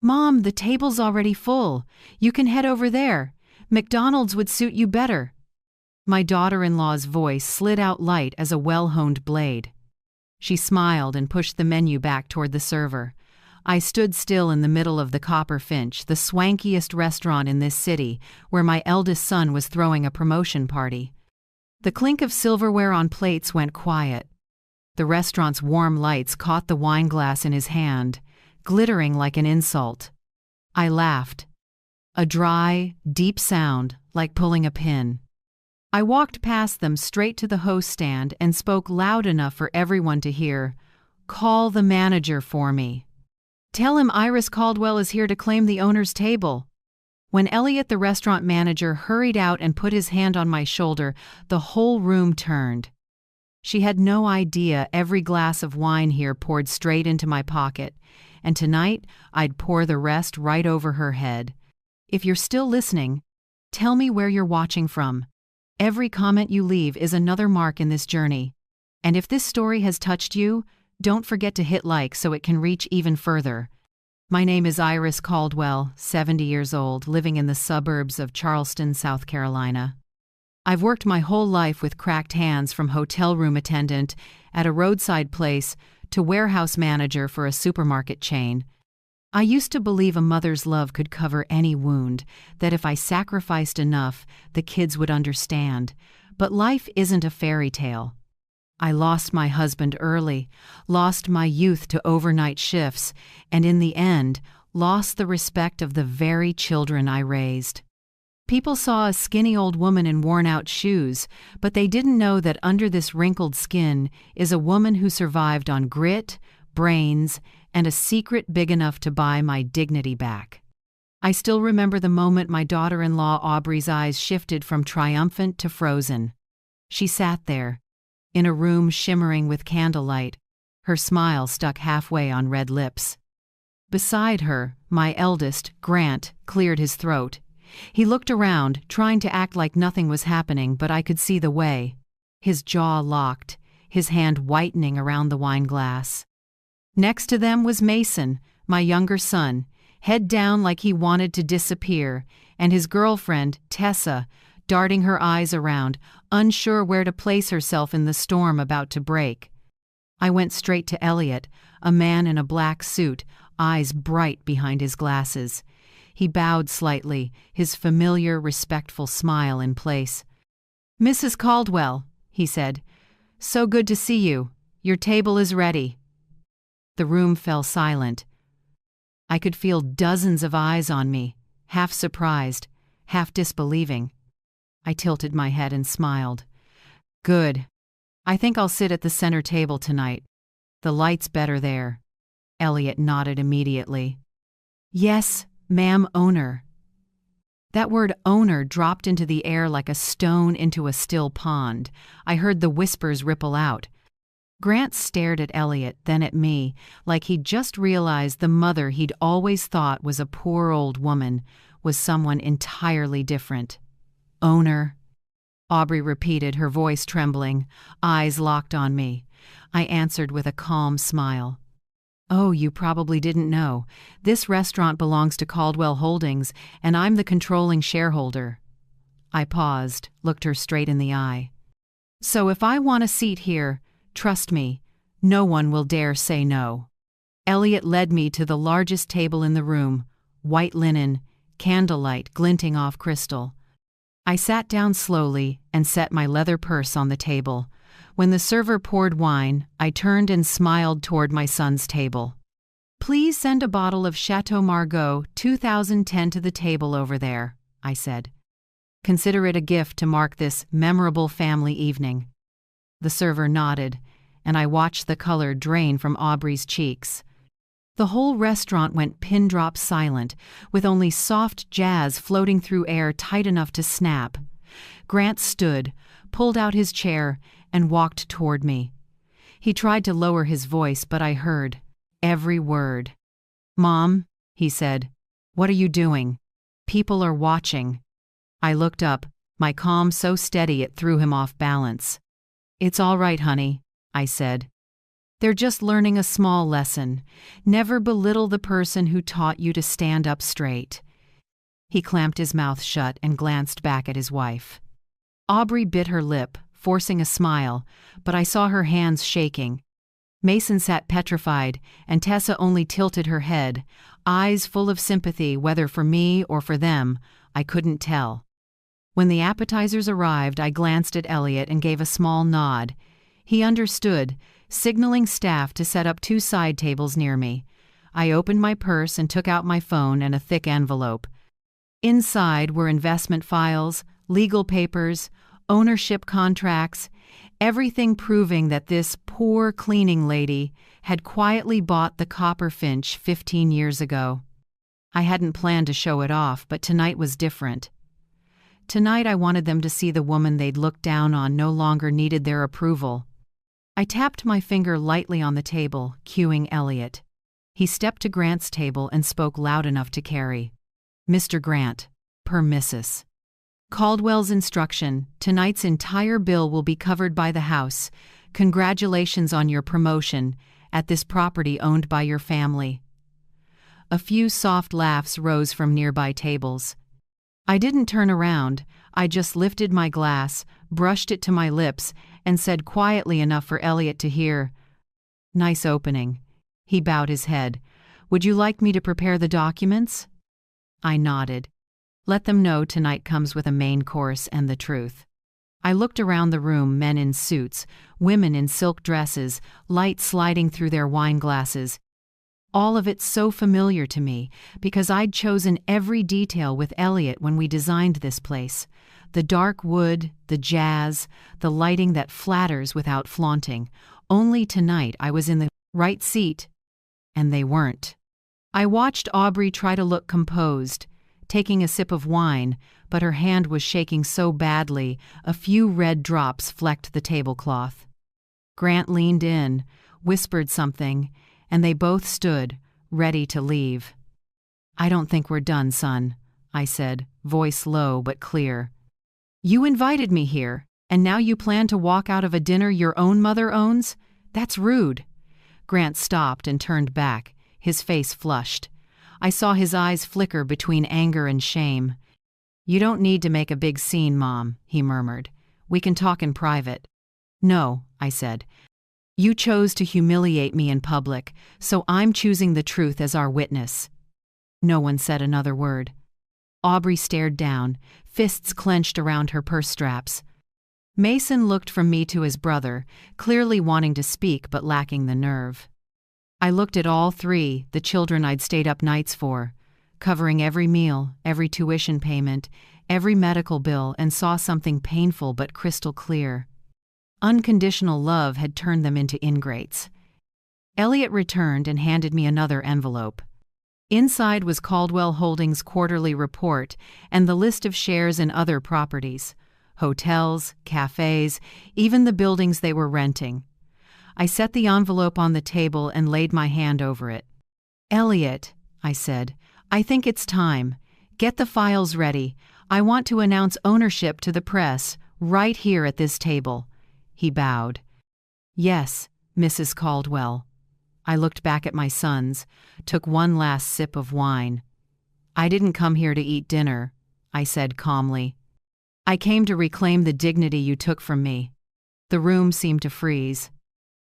Mom, the table's already full. You can head over there. McDonald's would suit you better. My daughter-in-law's voice slid out light as a well-honed blade. She smiled and pushed the menu back toward the server. I stood still in the middle of the Copper Finch, the swankiest restaurant in this city, where my eldest son was throwing a promotion party. The clink of silverware on plates went quiet. The restaurant's warm lights caught the wine glass in his hand, glittering like an insult. I laughed. A dry, deep sound, like pulling a pin. I walked past them straight to the host stand and spoke loud enough for everyone to hear. "Call the manager for me. Tell him Iris Caldwell is here to claim the owner's table." When Elliot, the restaurant manager, hurried out and put his hand on my shoulder, the whole room turned. She had no idea every glass of wine here poured straight into my pocket, and tonight I'd pour the rest right over her head. If you're still listening, tell me where you're watching from. Every comment you leave is another mark in this journey. And if this story has touched you, don't forget to hit like so it can reach even further. My name is Iris Caldwell, 70 years old, living in the suburbs of Charleston, South Carolina. I've worked my whole life with cracked hands, from hotel room attendant at a roadside place to warehouse manager for a supermarket chain. I used to believe a mother's love could cover any wound, that if I sacrificed enough, the kids would understand. But life isn't a fairy tale. I lost my husband early, lost my youth to overnight shifts, and in the end, lost the respect of the very children I raised. People saw a skinny old woman in worn-out shoes, but they didn't know that under this wrinkled skin is a woman who survived on grit, brains, and a secret big enough to buy my dignity back. I still remember the moment my daughter-in-law Aubrey's eyes shifted from triumphant to frozen. She sat there, in a room shimmering with candlelight, her smile stuck halfway on red lips. Beside her, my eldest, Grant, cleared his throat. He looked around, trying to act like nothing was happening, but I could see the way. His jaw locked, his hand whitening around the wine glass. Next to them was Mason, my younger son, head down like he wanted to disappear, and his girlfriend, Tessa, darting her eyes around, unsure where to place herself in the storm about to break. I went straight to Elliot, a man in a black suit, eyes bright behind his glasses. He bowed slightly, his familiar, respectful smile in place. "Mrs. Caldwell," he said, "so good to see you. Your table is ready." The room fell silent. I could feel dozens of eyes on me, half surprised, half disbelieving. I tilted my head and smiled. "Good. I think I'll sit at the center table tonight. The light's better there." Elliot nodded immediately. "Yes, ma'am, owner." That word owner dropped into the air like a stone into a still pond. I heard the whispers ripple out. Grant stared at Elliot, then at me, like he'd just realized the mother he'd always thought was a poor old woman was someone entirely different. "Owner," Aubrey repeated, her voice trembling, eyes locked on me. I answered with a calm smile. "Oh, you probably didn't know. This restaurant belongs to Caldwell Holdings, and I'm the controlling shareholder." I paused, looked her straight in the eye. "So if I want a seat here, trust me, no one will dare say no." Elliot led me to the largest table in the room, white linen, candlelight glinting off crystal. I sat down slowly and set my leather purse on the table. When the server poured wine, I turned and smiled toward my son's table. "Please send a bottle of Chateau Margaux 2010 to the table over there," I said. "Consider it a gift to mark this memorable family evening." The server nodded, and I watched the color drain from Aubrey's cheeks. The whole restaurant went pin-drop silent, with only soft jazz floating through air tight enough to snap. Grant stood, pulled out his chair, and walked toward me. He tried to lower his voice, but I heard every word. "Mom," he said, "what are you doing? People are watching." I looked up, my calm so steady it threw him off balance. "It's all right, honey," I said. They're just learning a small lesson. Never belittle the person who taught you to stand up straight." He clamped his mouth shut and glanced back at his wife. Aubrey bit her lip, forcing a smile, but I saw her hands shaking. Mason sat petrified, and Tessa only tilted her head, eyes full of sympathy, whether for me or for them, I couldn't tell. When the appetizers arrived, I glanced at Elliot and gave a small nod. He understood, signaling staff to set up 2 side tables near me. I opened my purse and took out my phone and a thick envelope. Inside were investment files, legal papers, ownership contracts, everything proving that this poor cleaning lady had quietly bought the Copper Finch 15 years ago. I hadn't planned to show it off, but tonight was different. Tonight I wanted them to see the woman they'd looked down on no longer needed their approval. I tapped my finger lightly on the table, cueing Elliot. He stepped to Grant's table and spoke loud enough to carry. "Mr. Grant, per Mrs. Caldwell's instruction, tonight's entire bill will be covered by the house. Congratulations on your promotion at this property owned by your family." A few soft laughs rose from nearby tables. I didn't turn around. I just lifted my glass, brushed it to my lips, and said quietly enough for Elliot to hear, "Nice opening." He bowed his head. "Would you like me to prepare the documents?" I nodded. Let them know tonight comes with a main course and the truth. I looked around the room, men in suits, women in silk dresses, light sliding through their wine glasses. All of it so familiar to me, because I'd chosen every detail with Elliot when we designed this place. The dark wood, the jazz, the lighting that flatters without flaunting. Only tonight I was in the right seat, and they weren't. I watched Aubrey try to look composed, taking a sip of wine, but her hand was shaking so badly a few red drops flecked the tablecloth. Grant leaned in, whispered something, and they both stood, ready to leave. "I don't think we're done, son," I said, voice low but clear. "You invited me here, and now you plan to walk out of a dinner your own mother owns? That's rude." Grant stopped and turned back, his face flushed. I saw his eyes flicker between anger and shame. "You don't need to make a big scene, Mom," he murmured. "We can talk in private." "No," I said. "You chose to humiliate me in public, so I'm choosing the truth as our witness." No one said another word. Aubrey stared down, fists clenched around her purse straps. Mason looked from me to his brother, clearly wanting to speak but lacking the nerve. I looked at all 3, the children I'd stayed up nights for, covering every meal, every tuition payment, every medical bill, and saw something painful but crystal clear. Unconditional love had turned them into ingrates. Elliot returned and handed me another envelope. Inside was Caldwell Holdings' quarterly report and the list of shares in other properties, hotels, cafes, even the buildings they were renting. I set the envelope on the table and laid my hand over it. "Elliot," I said, "I think it's time. Get the files ready. I want to announce ownership to the press, right here at this table." He bowed. "Yes, Mrs. Caldwell." I looked back at my sons, took one last sip of wine. "I didn't come here to eat dinner," I said calmly. "I came to reclaim the dignity you took from me." The room seemed to freeze.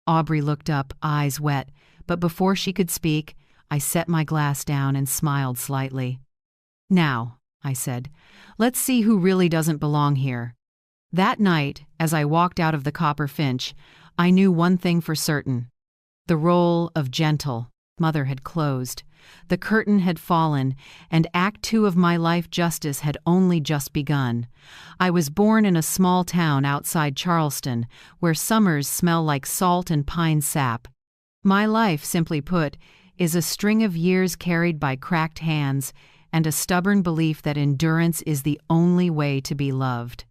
Aubrey looked up, eyes wet, but before she could speak, I set my glass down and smiled slightly. "Now," I said, "let's see who really doesn't belong here." That night, as I walked out of the Copper Finch, I knew one thing for certain. The role of gentle mother had closed. The curtain had fallen, and Act 2 of my life justice had only just begun. I was born in a small town outside Charleston, where summers smell like salt and pine sap. My life, simply put, is a string of years carried by cracked hands and a stubborn belief that endurance is the only way to be loved.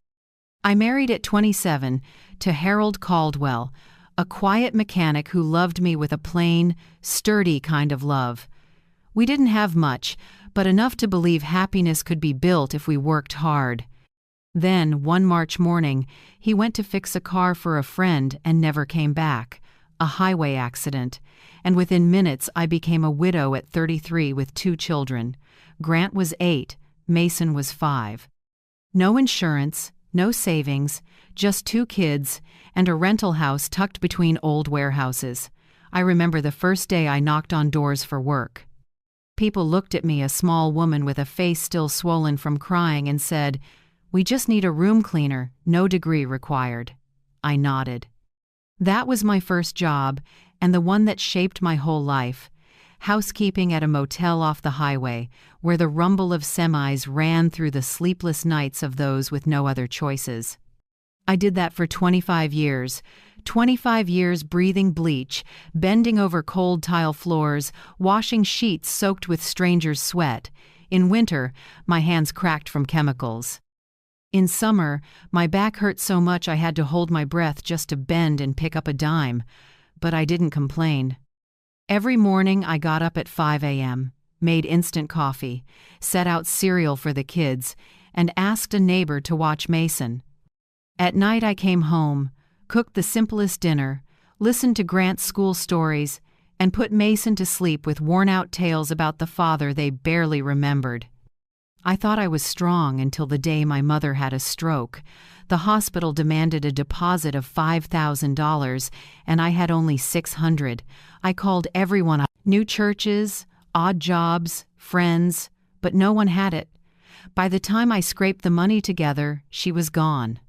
I married at 27 to Harold Caldwell, a quiet mechanic who loved me with a plain, sturdy kind of love. We didn't have much, but enough to believe happiness could be built if we worked hard. Then, one March morning, he went to fix a car for a friend and never came back. a highway accident, and within minutes I became a widow at 33 with 2 children. Grant was 8, Mason was 5. No insurance, no savings, just 2 kids, and a rental house tucked between old warehouses. I remember the first day I knocked on doors for work. People looked at me, a small woman with a face still swollen from crying, and said, "We just need a room cleaner, no degree required." I nodded. That was my first job, and the one that shaped my whole life. Housekeeping at a motel off the highway, where the rumble of semis ran through the sleepless nights of those with no other choices. I did that for 25 years. 25 years breathing bleach, bending over cold tile floors, washing sheets soaked with strangers' sweat. In winter, my hands cracked from chemicals. In summer, my back hurt so much I had to hold my breath just to bend and pick up a dime. But I didn't complain. Every morning I got up at 5 a.m., made instant coffee, set out cereal for the kids, and asked a neighbor to watch Mason. At night I came home, cooked the simplest dinner, listened to Grant's school stories, and put Mason to sleep with worn-out tales about the father they barely remembered. I thought I was strong until the day my mother had a stroke. The hospital demanded a deposit of $5,000, and I had only $600. I called everyone, new churches, odd jobs, friends, but no one had it. By the time I scraped the money together, she was gone.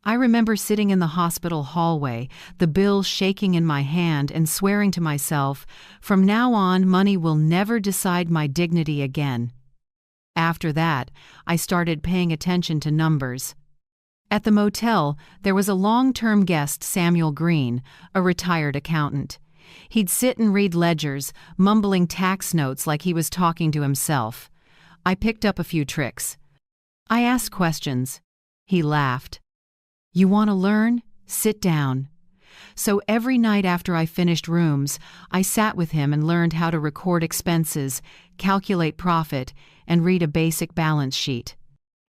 I remember sitting in the hospital hallway, the bill shaking in my hand, and swearing to myself, from now on, money will never decide my dignity again. After that, I started paying attention to numbers. At the motel, there was a long-term guest, Samuel Green, a retired accountant. He'd sit and read ledgers, mumbling tax notes like he was talking to himself. I picked up a few tricks. I asked questions. He laughed. "You want to learn? Sit down." So every night after I finished rooms, I sat with him and learned how to record expenses, calculate profit, and read a basic balance sheet.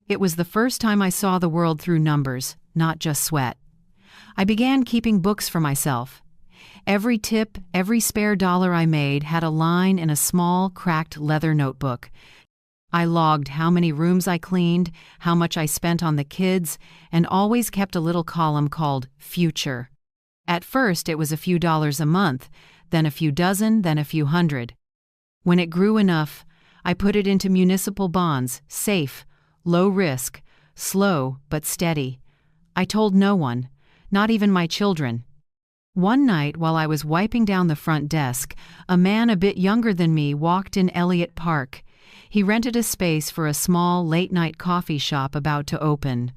It was the first time I saw the world through numbers, not just sweat. I began keeping books for myself. Every tip, every spare dollar I made had a line in a small, cracked leather notebook. I logged how many rooms I cleaned, how much I spent on the kids, and always kept a little column called Future. At first, it was a few dollars a month, then a few dozen, then a few hundred. When it grew enough, I put it into municipal bonds, safe, low risk, slow but steady. I told no one, not even my children. One night, while I was wiping down the front desk, a man a bit younger than me walked in Elliott Park. He rented a space for a small late-night coffee shop about to open.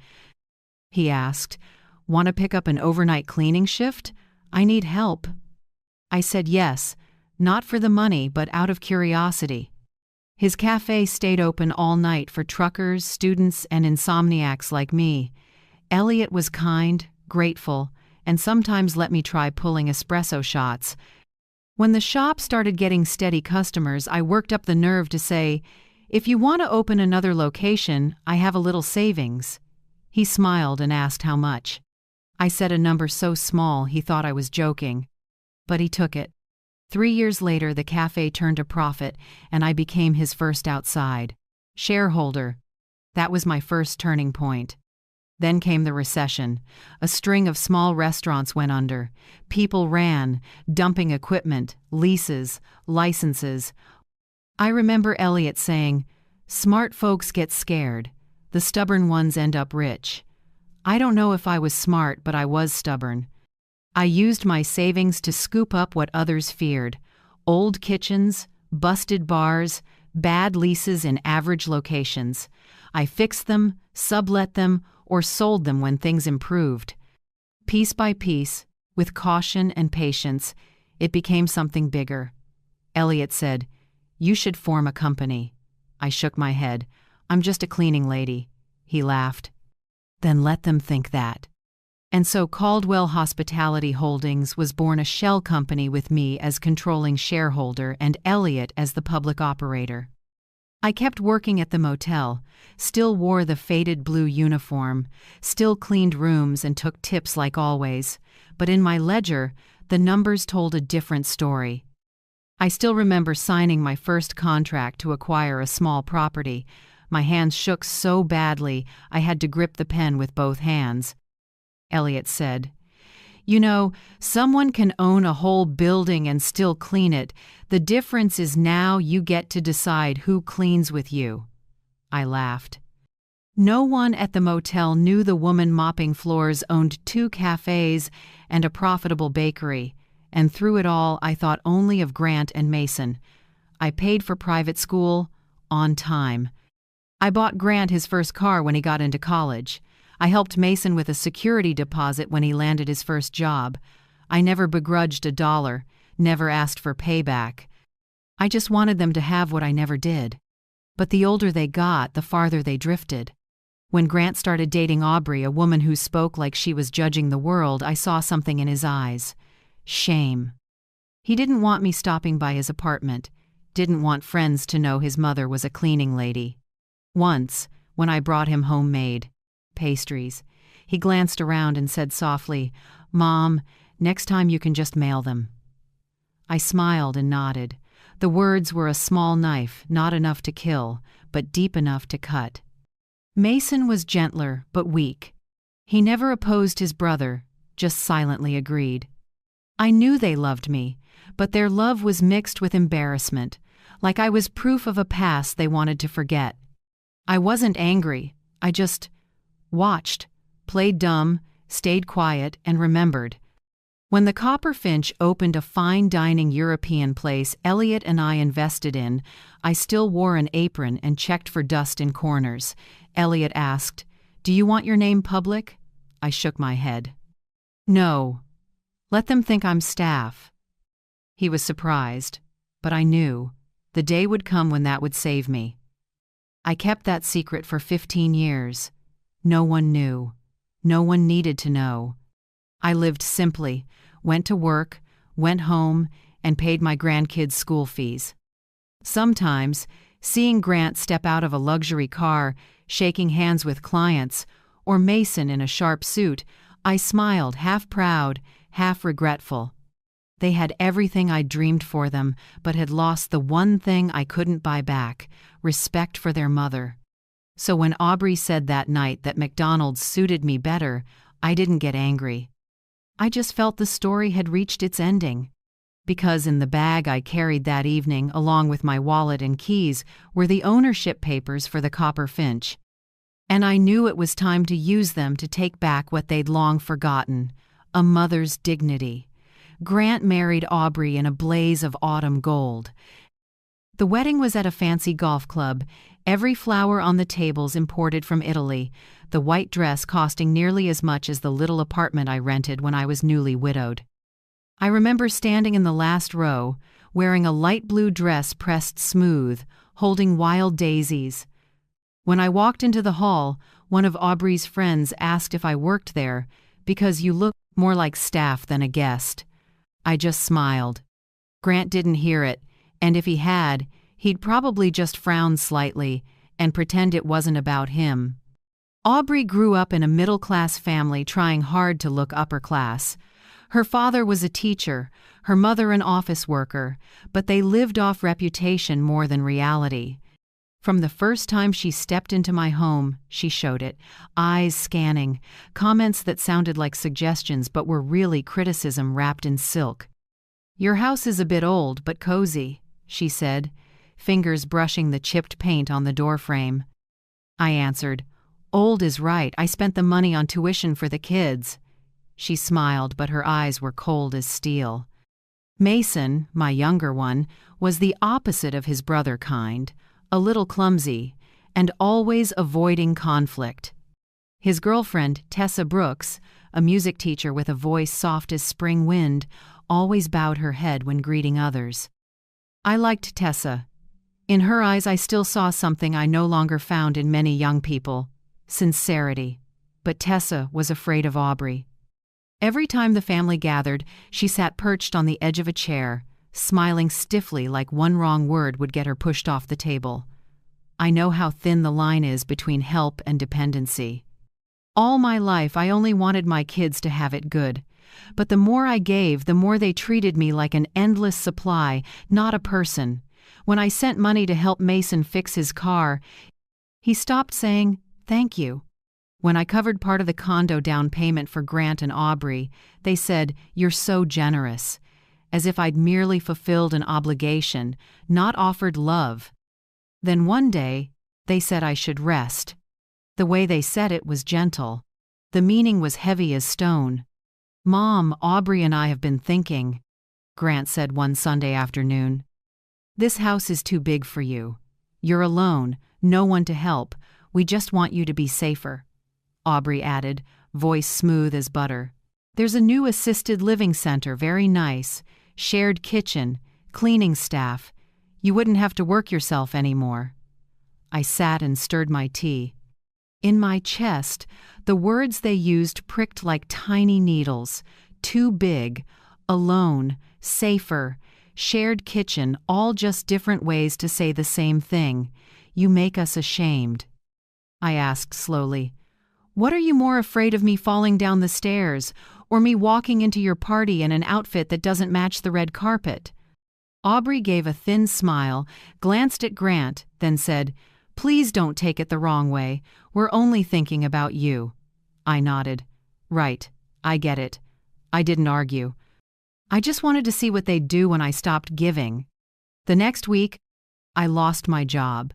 He asked, "Want to pick up an overnight cleaning shift? I need help." I said yes, not for the money, but out of curiosity. His cafe stayed open all night for truckers, students, and insomniacs like me. Elliot was kind, grateful, and sometimes let me try pulling espresso shots. When the shop started getting steady customers, I worked up the nerve to say, "If you want to open another location, I have a little savings." He smiled and asked how much. I said a number so small he thought I was joking. But he took it. 3 years later, the cafe turned a profit, and I became his first outside shareholder. That was my first turning point. Then came the recession. A string of small restaurants went under. People ran, dumping equipment, leases, licenses. I remember Elliot saying, "Smart folks get scared. The stubborn ones end up rich." I don't know if I was smart, but I was stubborn. I used my savings to scoop up what others feared: old kitchens, busted bars, bad leases in average locations. I fixed them, sublet them, or sold them when things improved. Piece by piece, with caution and patience, it became something bigger. Elliot said, "You should form a company." I shook my head. "I'm just a cleaning lady." He laughed. "Then let them think that." And so Caldwell Hospitality Holdings was born, a shell company with me as controlling shareholder and Elliot as the public operator. I kept working at the motel, still wore the faded blue uniform, still cleaned rooms and took tips like always, but in my ledger, the numbers told a different story. I still remember signing my first contract to acquire a small property. My hands shook so badly I had to grip the pen with both hands. Elliot said, "You know, someone can own a whole building and still clean it. The difference is now you get to decide who cleans with you." I laughed. No one at the motel knew the woman mopping floors owned 2 cafes and a profitable bakery, and through it all I thought only of Grant and Mason. I paid for private school on time. I bought Grant his first car when he got into college. I helped Mason with a security deposit when he landed his first job. I never begrudged $1, never asked for payback. I just wanted them to have what I never did. But the older they got, the farther they drifted. When Grant started dating Aubrey, a woman who spoke like she was judging the world, I saw something in his eyes. Shame. He didn't want me stopping by his apartment, didn't want friends to know his mother was a cleaning lady. Once, when I brought him homemade pastries, he glanced around and said softly, "Mom, next time you can just mail them." I smiled and nodded. The words were a small knife, not enough to kill, but deep enough to cut. Mason was gentler, but weak. He never opposed his brother, just silently agreed. I knew they loved me, but their love was mixed with embarrassment, like I was proof of a past they wanted to forget. I wasn't angry, I just watched, played dumb, stayed quiet, and remembered. When the Copper Finch opened a fine dining European place Elliot and I invested in, I still wore an apron and checked for dust in corners. Elliot asked, "Do you want your name public?" I shook my head. "No. Let them think I'm staff." He was surprised, but I knew the day would come when that would save me. I kept that secret for 15 years. No one knew. No one needed to know. I lived simply, went to work, went home, and paid my grandkids' school fees. Sometimes, seeing Grant step out of a luxury car, shaking hands with clients, or Mason in a sharp suit, I smiled, half proud, half regretful. They had everything I dreamed for them, but had lost the one thing I couldn't buy back: respect for their mother. So when Aubrey said that night that McDonald's suited me better, I didn't get angry. I just felt the story had reached its ending. Because in the bag I carried that evening, along with my wallet and keys, were the ownership papers for the Copper Finch. And I knew it was time to use them to take back what they'd long forgotten: a mother's dignity. Grant married Aubrey in a blaze of autumn gold. The wedding was at a fancy golf club, every flower on the tables imported from Italy, the white dress costing nearly as much as the little apartment I rented when I was newly widowed. I remember standing in the last row, wearing a light blue dress pressed smooth, holding wild daisies. When I walked into the hall, one of Aubrey's friends asked if I worked there, because you looked more like staff than a guest. I just smiled. Grant didn't hear it, and if he had, he'd probably just frown slightly and pretend it wasn't about him. Aubrey grew up in a middle-class family trying hard to look upper-class. Her father was a teacher, her mother an office worker, but they lived off reputation more than reality. From the first time she stepped into my home, she showed it, eyes scanning, comments that sounded like suggestions but were really criticism wrapped in silk. "Your house is a bit old but cozy," she said, fingers brushing the chipped paint on the doorframe. I answered, "Old is right, I spent the money on tuition for the kids." She smiled, but her eyes were cold as steel. Mason, my younger one, was the opposite of his brother kind, a little clumsy, and always avoiding conflict. His girlfriend, Tessa Brooks, a music teacher with a voice soft as spring wind, always bowed her head when greeting others. I liked Tessa. In her eyes I still saw something I no longer found in many young people: sincerity. But Tessa was afraid of Aubrey. Every time the family gathered, she sat perched on the edge of a chair, smiling stiffly like one wrong word would get her pushed off the table. I know how thin the line is between help and dependency. All my life I only wanted my kids to have it good, But the more I gave, the more they treated me like an endless supply, not a person. When I sent money to help Mason fix his car, he stopped saying, "Thank you." When I covered part of the condo down payment for Grant and Aubrey, they said, "You're so generous," as if I'd merely fulfilled an obligation, not offered love. Then one day, they said I should rest. The way they said it was gentle. The meaning was heavy as stone. "Mom, Aubrey and I have been thinking," Grant said one Sunday afternoon. "This house is too big for you. You're alone, no one to help. We just want you to be safer." Aubrey added, voice smooth as butter. "There's a new assisted living center, very nice. Shared kitchen, cleaning staff. You wouldn't have to work yourself anymore." I sat and stirred my tea. In my chest, the words they used pricked like tiny needles. Too big, alone, safer, shared kitchen, all just different ways to say the same thing. "You make us ashamed." I asked slowly, "What are you more afraid of, me falling down the stairs, or me walking into your party in an outfit that doesn't match the red carpet?" Aubrey gave a thin smile, glanced at Grant, then said, "Please don't take it the wrong way. We're only thinking about you." I nodded. "Right, I get it." I didn't argue. I just wanted to see what they'd do when I stopped giving. The next week, I lost my job.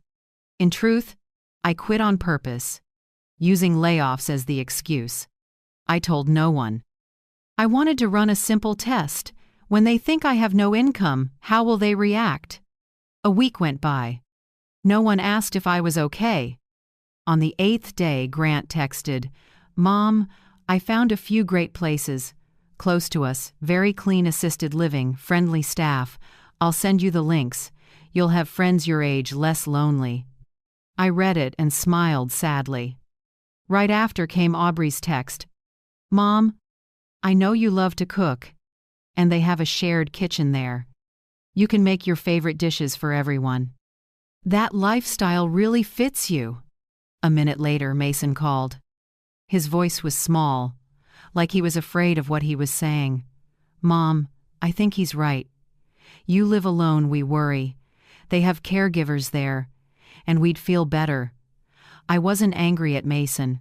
In truth, I quit on purpose, using layoffs as the excuse. I told no one. I wanted to run a simple test. When they think I have no income, how will they react? A week went by. No one asked if I was okay. On the 8th day, Grant texted, "Mom, I found a few great places. Close to us, very clean assisted living, friendly staff. I'll send you the links. You'll have friends your age, less lonely." I read it and smiled sadly. Right after came Aubrey's text, "Mom, I know you love to cook, and they have a shared kitchen there. You can make your favorite dishes for everyone. That lifestyle really fits you." A minute later, Mason called. His voice was small, like he was afraid of what he was saying. "Mom, I think he's right. You live alone, we worry. They have caregivers there, and we'd feel better." I wasn't angry at Mason.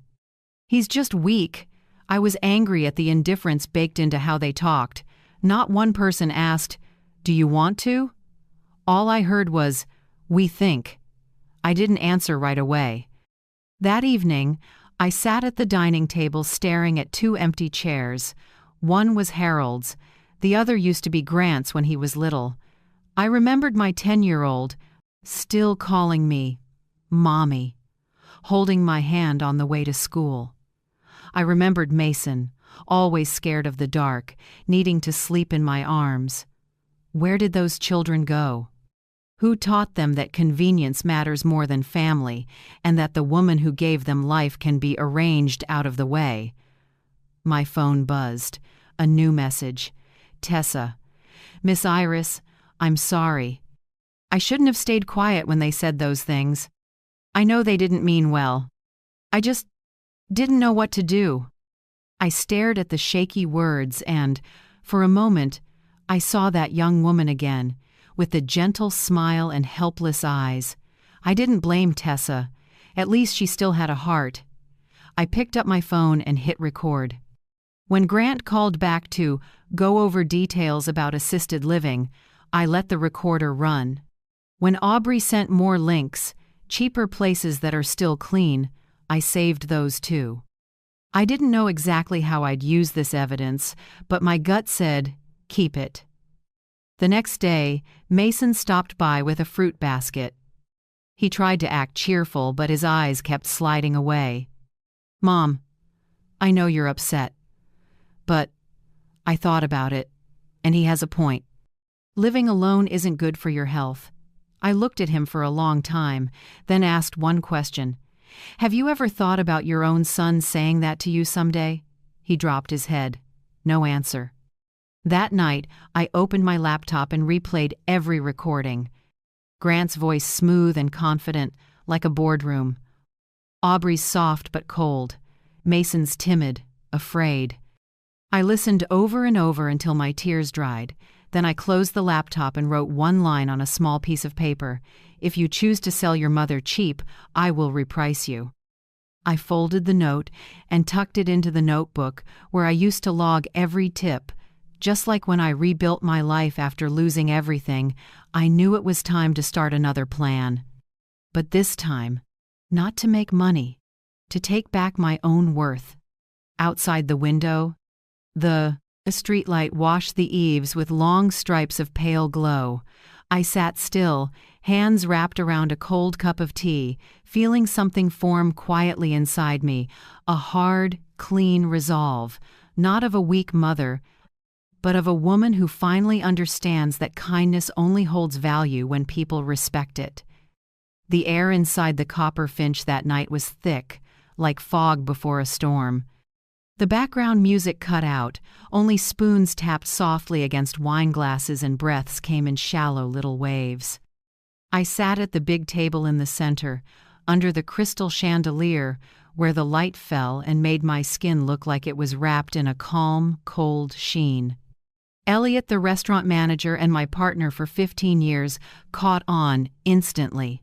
He's just weak. I was angry at the indifference baked into how they talked. Not one person asked, "Do you want to?" All I heard was, "We think." I didn't answer right away. That evening, I sat at the dining table staring at 2 empty chairs. One was Harold's. The other used to be Grant's when he was little. I remembered my 10-year-old, still calling me Mommy, holding my hand on the way to school. I remembered Mason, always scared of the dark, needing to sleep in my arms. Where did those children go? Who taught them that convenience matters more than family, and that the woman who gave them life can be arranged out of the way? My phone buzzed. A new message. "Tessa. Miss Iris, I'm sorry. I shouldn't have stayed quiet when they said those things. I know they didn't mean well. I just didn't know what to do." I stared at the shaky words and, for a moment, I saw that young woman again, with the gentle smile and helpless eyes. I didn't blame Tessa. At least she still had a heart. I picked up my phone and hit record. When Grant called back to go over details about assisted living, I let the recorder run. When Aubrey sent more links, cheaper places that are still clean, I saved those too. I didn't know exactly how I'd use this evidence, but my gut said, keep it. The next day, Mason stopped by with a fruit basket. He tried to act cheerful, but his eyes kept sliding away. "Mom, I know you're upset, but I thought about it, and he has a point. Living alone isn't good for your health." I looked at him for a long time, then asked one question. "Have you ever thought about your own son saying that to you someday?" He dropped his head. No answer. That night, I opened my laptop and replayed every recording. Grant's voice smooth and confident, like a boardroom. Aubrey's soft but cold. Mason's timid, afraid. I listened over and over until my tears dried. Then I closed the laptop and wrote one line on a small piece of paper. If you choose to sell your mother cheap, I will reprice you. I folded the note and tucked it into the notebook where I used to log every tip. Just like when I rebuilt my life after losing everything, I knew it was time to start another plan. But this time, not to make money, to take back my own worth. Outside the window, a streetlight washed the eaves with long stripes of pale glow. I sat still, hands wrapped around a cold cup of tea, feeling something form quietly inside me, a hard, clean resolve, not of a weak mother, but of a woman who finally understands that kindness only holds value when people respect it. The air inside the Copper Finch that night was thick, like fog before a storm. The background music cut out, only spoons tapped softly against wine glasses and breaths came in shallow little waves. I sat at the big table in the center, under the crystal chandelier, where the light fell and made my skin look like it was wrapped in a calm, cold sheen. Elliot, the restaurant manager and my partner for 15 years, caught on instantly.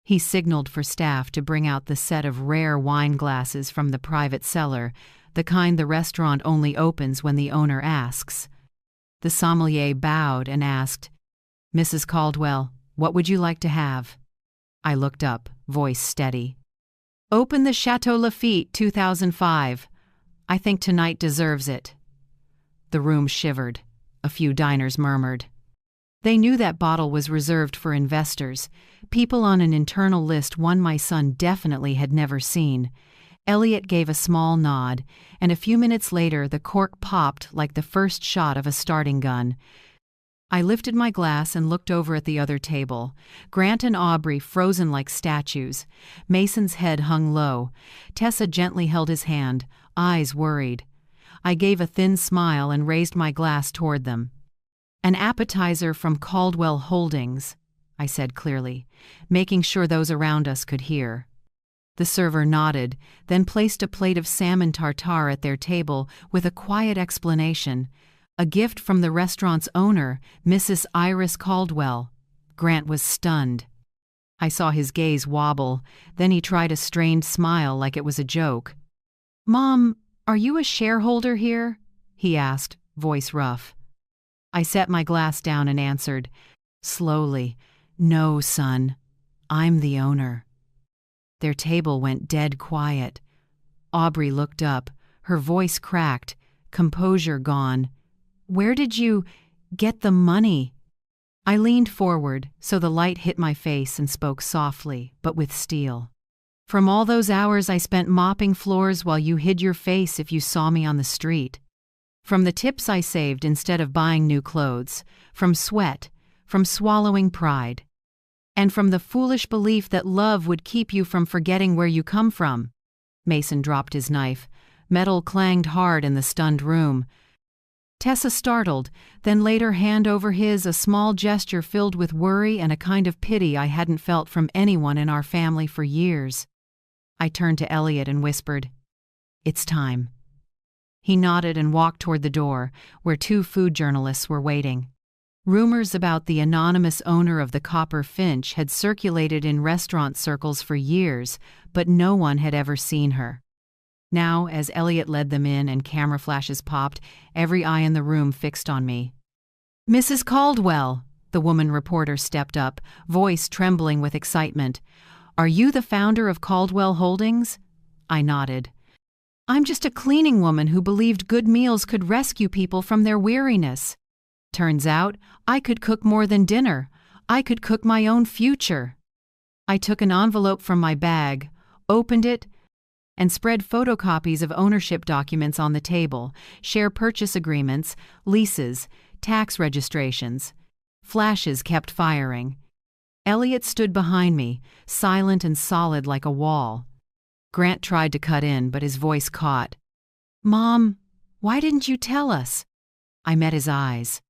He signaled for staff to bring out the set of rare wine glasses from the private cellar, the kind the restaurant only opens when the owner asks. The sommelier bowed and asked, "Mrs. Caldwell, what would you like to have?" I looked up, voice steady. "Open the Chateau Lafite 2005. I think tonight deserves it." The room shivered. A few diners murmured. They knew that bottle was reserved for investors, people on an internal list one my son definitely had never seen. Elliot gave a small nod, and a few minutes later the cork popped like the first shot of a starting gun. I lifted my glass and looked over at the other table. Grant and Aubrey frozen like statues. Mason's head hung low. Tessa gently held his hand, eyes worried. I gave a thin smile and raised my glass toward them. "An appetizer from Caldwell Holdings," I said clearly, making sure those around us could hear. The server nodded, then placed a plate of salmon tartare at their table with a quiet explanation. A gift from the restaurant's owner, Mrs. Iris Caldwell. Grant was stunned. I saw his gaze wobble, then he tried a strained smile like it was a joke. "Mom, are you a shareholder here?" he asked, voice rough. I set my glass down and answered, slowly, "No, son, I'm the owner." Their table went dead quiet. Aubrey looked up, her voice cracked, composure gone. "Where did you get the money?" I leaned forward so the light hit my face and spoke softly, but with steel. "From all those hours I spent mopping floors while you hid your face if you saw me on the street. From the tips I saved instead of buying new clothes, from sweat, from swallowing pride, and from the foolish belief that love would keep you from forgetting where you come from." Mason dropped his knife. Metal clanged hard in the stunned room. Tessa startled, then laid her hand over his, a small gesture filled with worry and a kind of pity I hadn't felt from anyone in our family for years. I turned to Elliot and whispered, "It's time." He nodded and walked toward the door, where 2 food journalists were waiting. Rumors about the anonymous owner of the Copper Finch had circulated in restaurant circles for years, but no one had ever seen her. Now, as Elliot led them in and camera flashes popped, every eye in the room fixed on me. "Mrs. Caldwell," the woman reporter stepped up, voice trembling with excitement. "Are you the founder of Caldwell Holdings?" I nodded. "I'm just a cleaning woman who believed good meals could rescue people from their weariness. Turns out, I could cook more than dinner. I could cook my own future." I took an envelope from my bag, opened it, and spread photocopies of ownership documents on the table, share purchase agreements, leases, tax registrations. Flashes kept firing. Elliot stood behind me, silent and solid like a wall. Grant tried to cut in, but his voice caught. "Mom, why didn't you tell us?" I met his eyes.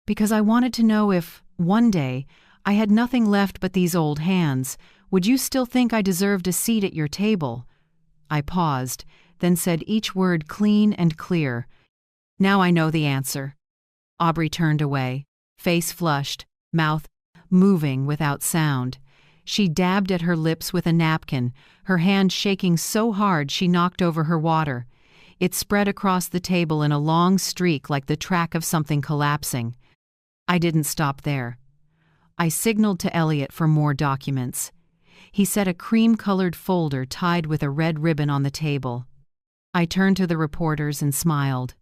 "Because I wanted to know if, one day, I had nothing left but these old hands, would you still think I deserved a seat at your table?" I paused, then said each word clean and clear. Now I know the answer. Aubrey turned away, face flushed, mouth moving without sound. She dabbed at her lips with a napkin, her hand shaking so hard she knocked over her water. It spread across the table in a long streak like the track of something collapsing. I didn't stop there. I signaled to Elliot for more documents. He set a cream-colored folder tied with a red ribbon on the table. I turned to the reporters and smiled.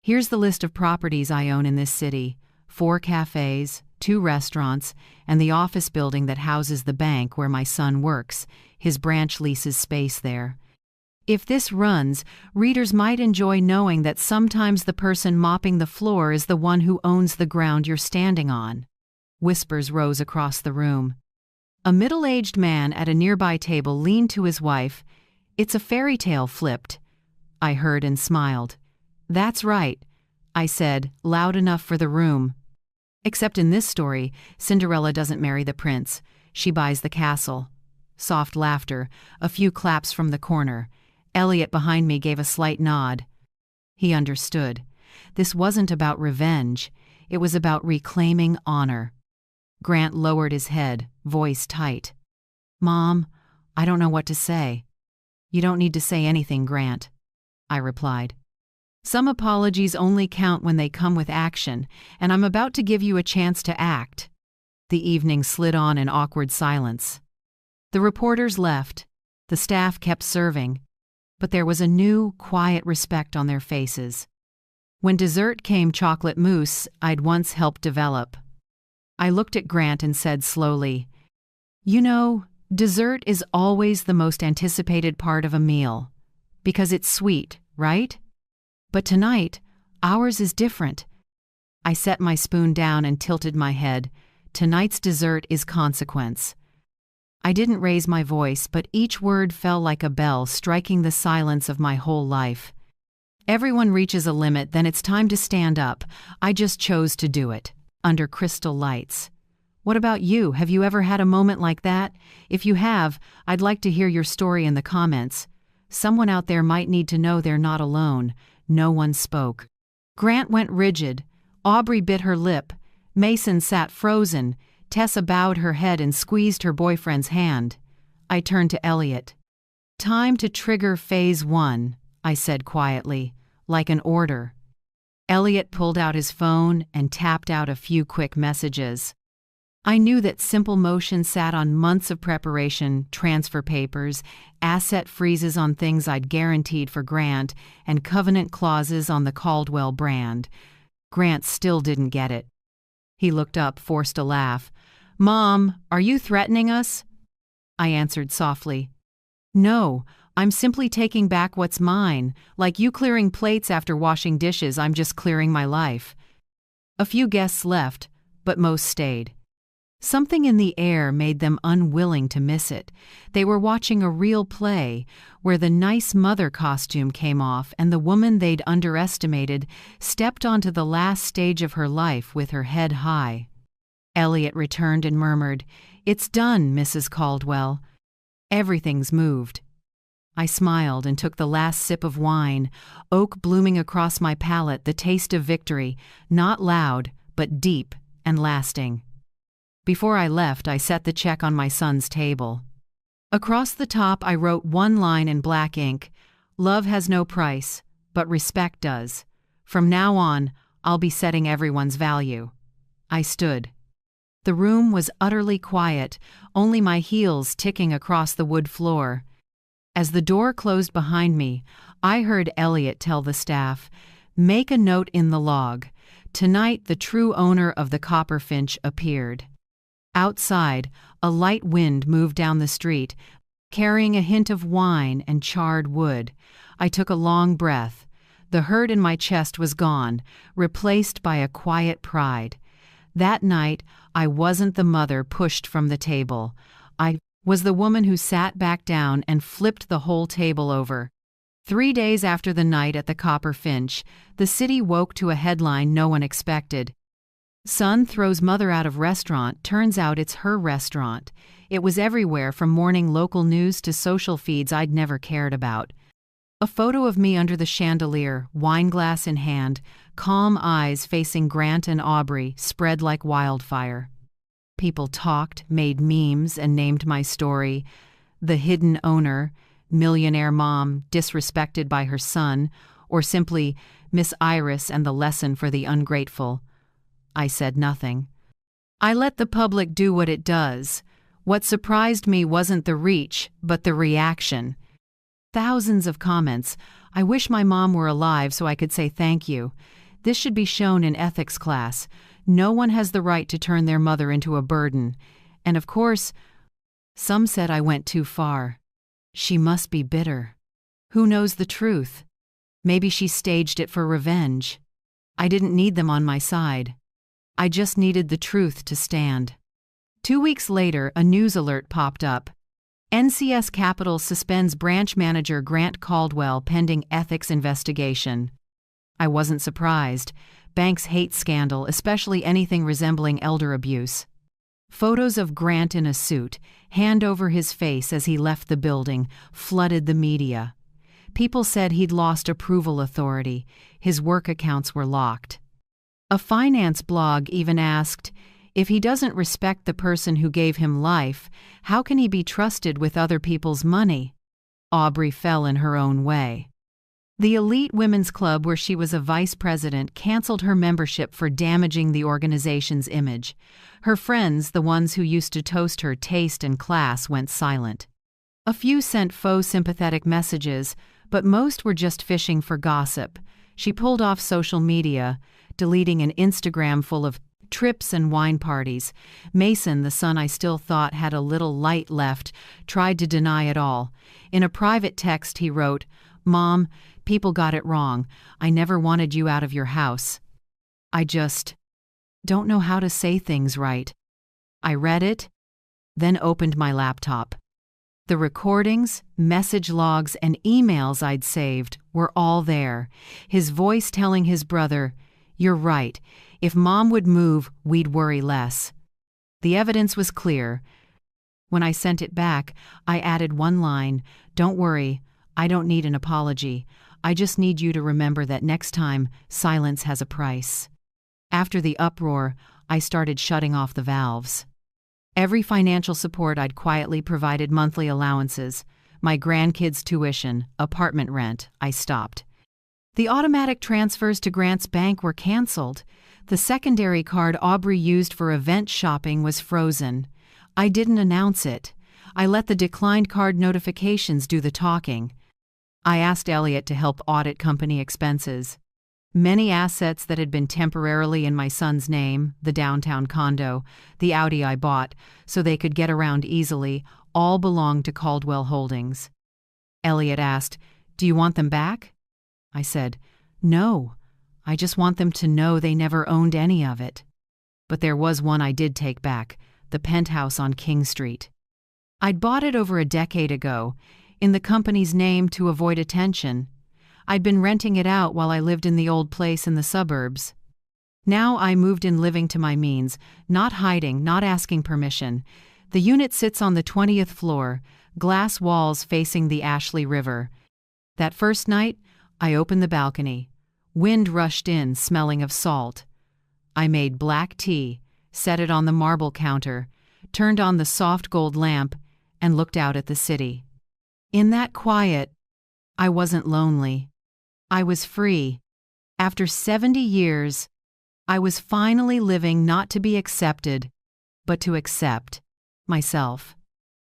Here's the list of properties I own in this city: 4 cafes, 2 restaurants, and the office building that houses the bank where my son works. His branch leases space there. If this runs, readers might enjoy knowing that sometimes the person mopping the floor is the one who owns the ground you're standing on. Whispers rose across the room. A middle-aged man at a nearby table leaned to his wife. "It's a fairy tale flipped," I heard and smiled. "That's right," I said, loud enough for the room. "Except in this story, Cinderella doesn't marry the prince. She buys the castle." Soft laughter, a few claps from the corner. Elliot behind me gave a slight nod. He understood. This wasn't about revenge. It was about reclaiming honor. Grant lowered his head, voice tight. "Mom, I don't know what to say." "You don't need to say anything, Grant," I replied. "Some apologies only count when they come with action, and I'm about to give you a chance to act." The evening slid on in awkward silence. The reporters left. The staff kept serving. But there was a new, quiet respect on their faces. When dessert came chocolate mousse I'd once helped develop. I looked at Grant and said slowly, "You know, dessert is always the most anticipated part of a meal. Because it's sweet, right? But tonight, ours is different." I set my spoon down and tilted my head. Tonight's dessert is consequence. I didn't raise my voice, but each word fell like a bell striking the silence of my whole life. Everyone reaches a limit, then it's time to stand up. I just chose to do it, under crystal lights. What about you? Have you ever had a moment like that? If you have, I'd like to hear your story in the comments. Someone out there might need to know they're not alone. No one spoke. Grant went rigid. Aubrey bit her lip. Mason sat frozen. Tessa bowed her head and squeezed her boyfriend's hand. I turned to Elliot. "Time to trigger phase 1, I said quietly, like an order. Elliot pulled out his phone and tapped out a few quick messages. I knew that Simple Motion sat on months of preparation, transfer papers, asset freezes on things I'd guaranteed for Grant, and covenant clauses on the Caldwell brand. Grant still didn't get it. He looked up, forced a laugh. "Mom, are you threatening us?" I answered softly. "No, I'm simply taking back what's mine. Like you clearing plates after washing dishes, I'm just clearing my life." A few guests left, but most stayed. Something in the air made them unwilling to miss it. They were watching a real play, where the nice mother costume came off and the woman they'd underestimated stepped onto the last stage of her life with her head high. Elliot returned and murmured, "It's done, Mrs. Caldwell. Everything's moved." I smiled and took the last sip of wine, oak blooming across my palate, the taste of victory, not loud, but deep and lasting. Before I left, I set the check on my son's table. Across the top, I wrote one line in black ink, "Love has no price, but respect does. From now on, I'll be setting everyone's value." I stood. The room was utterly quiet, only my heels ticking across the wood floor. As the door closed behind me, I heard Elliot tell the staff, "Make a note in the log. Tonight the true owner of the Copperfinch appeared." Outside, a light wind moved down the street, carrying a hint of wine and charred wood. I took a long breath. The hurt in my chest was gone, replaced by a quiet pride. That night, I wasn't the mother pushed from the table. I was the woman who sat back down and flipped the whole table over. 3 days after the night at the Copperfinch, the city woke to a headline no one expected. "Son throws mother out of restaurant, turns out it's her restaurant." It was everywhere, from morning local news to social feeds I'd never cared about. A photo of me under the chandelier, wine glass in hand, calm eyes facing Grant and Aubrey spread like wildfire. People talked, made memes, and named my story. The hidden owner, millionaire mom disrespected by her son, or simply Miss Iris and the lesson for the ungrateful. I said nothing. I let the public do what it does. What surprised me wasn't the reach, but the reaction. Thousands of comments. I wish my mom were alive so I could say thank you. This should be shown in ethics class. No one has the right to turn their mother into a burden. And of course, some said I went too far. She must be bitter. Who knows the truth? Maybe she staged it for revenge. I didn't need them on my side. I just needed the truth to stand. 2 weeks later, a news alert popped up. NCS Capital suspends branch manager Grant Caldwell pending ethics investigation. I wasn't surprised. Banks hate scandal, especially anything resembling elder abuse. Photos of Grant in a suit, hand over his face as he left the building, flooded the media. People said he'd lost approval authority. His work accounts were locked. A finance blog even asked, if he doesn't respect the person who gave him life, how can he be trusted with other people's money? Aubrey fell in her own way. The elite women's club where she was a vice president canceled her membership for damaging the organization's image. Her friends, the ones who used to toast her taste and class, went silent. A few sent faux sympathetic messages, but most were just fishing for gossip. She pulled off social media, deleting an Instagram full of trips and wine parties. Mason, the son I still thought had a little light left, tried to deny it all. In a private text he wrote, "Mom, people got it wrong. I never wanted you out of your house. I just don't know how to say things right." I read it, then opened my laptop. The recordings, message logs, and emails I'd saved were all there. His voice telling his brother, "You're right. If Mom would move, we'd worry less." The evidence was clear. When I sent it back, I added one line, "Don't worry, I don't need an apology. I just need you to remember that next time, silence has a price." After the uproar, I started shutting off the valves. Every financial support I'd quietly provided, monthly allowances, my grandkids' tuition, apartment rent, I stopped. The automatic transfers to Grant's bank were canceled. The secondary card Aubrey used for event shopping was frozen. I didn't announce it. I let the declined card notifications do the talking. I asked Elliot to help audit company expenses. Many assets that had been temporarily in my son's name, the downtown condo, the Audi I bought, so they could get around easily, all belonged to Caldwell Holdings. Elliot asked, "Do you want them back?" I said, "No. I just want them to know they never owned any of it." But there was one I did take back, the penthouse on King Street. I'd bought it over a decade ago, in the company's name to avoid attention. I'd been renting it out while I lived in the old place in the suburbs. Now I moved in living to my means, not hiding, not asking permission. The unit sits on the 20th floor, glass walls facing the Ashley River. That first night, I opened the balcony. Wind rushed in, smelling of salt. I made black tea, set it on the marble counter, turned on the soft gold lamp, and looked out at the city. In that quiet, I wasn't lonely. I was free. After 70 years, I was finally living not to be accepted, but to accept myself.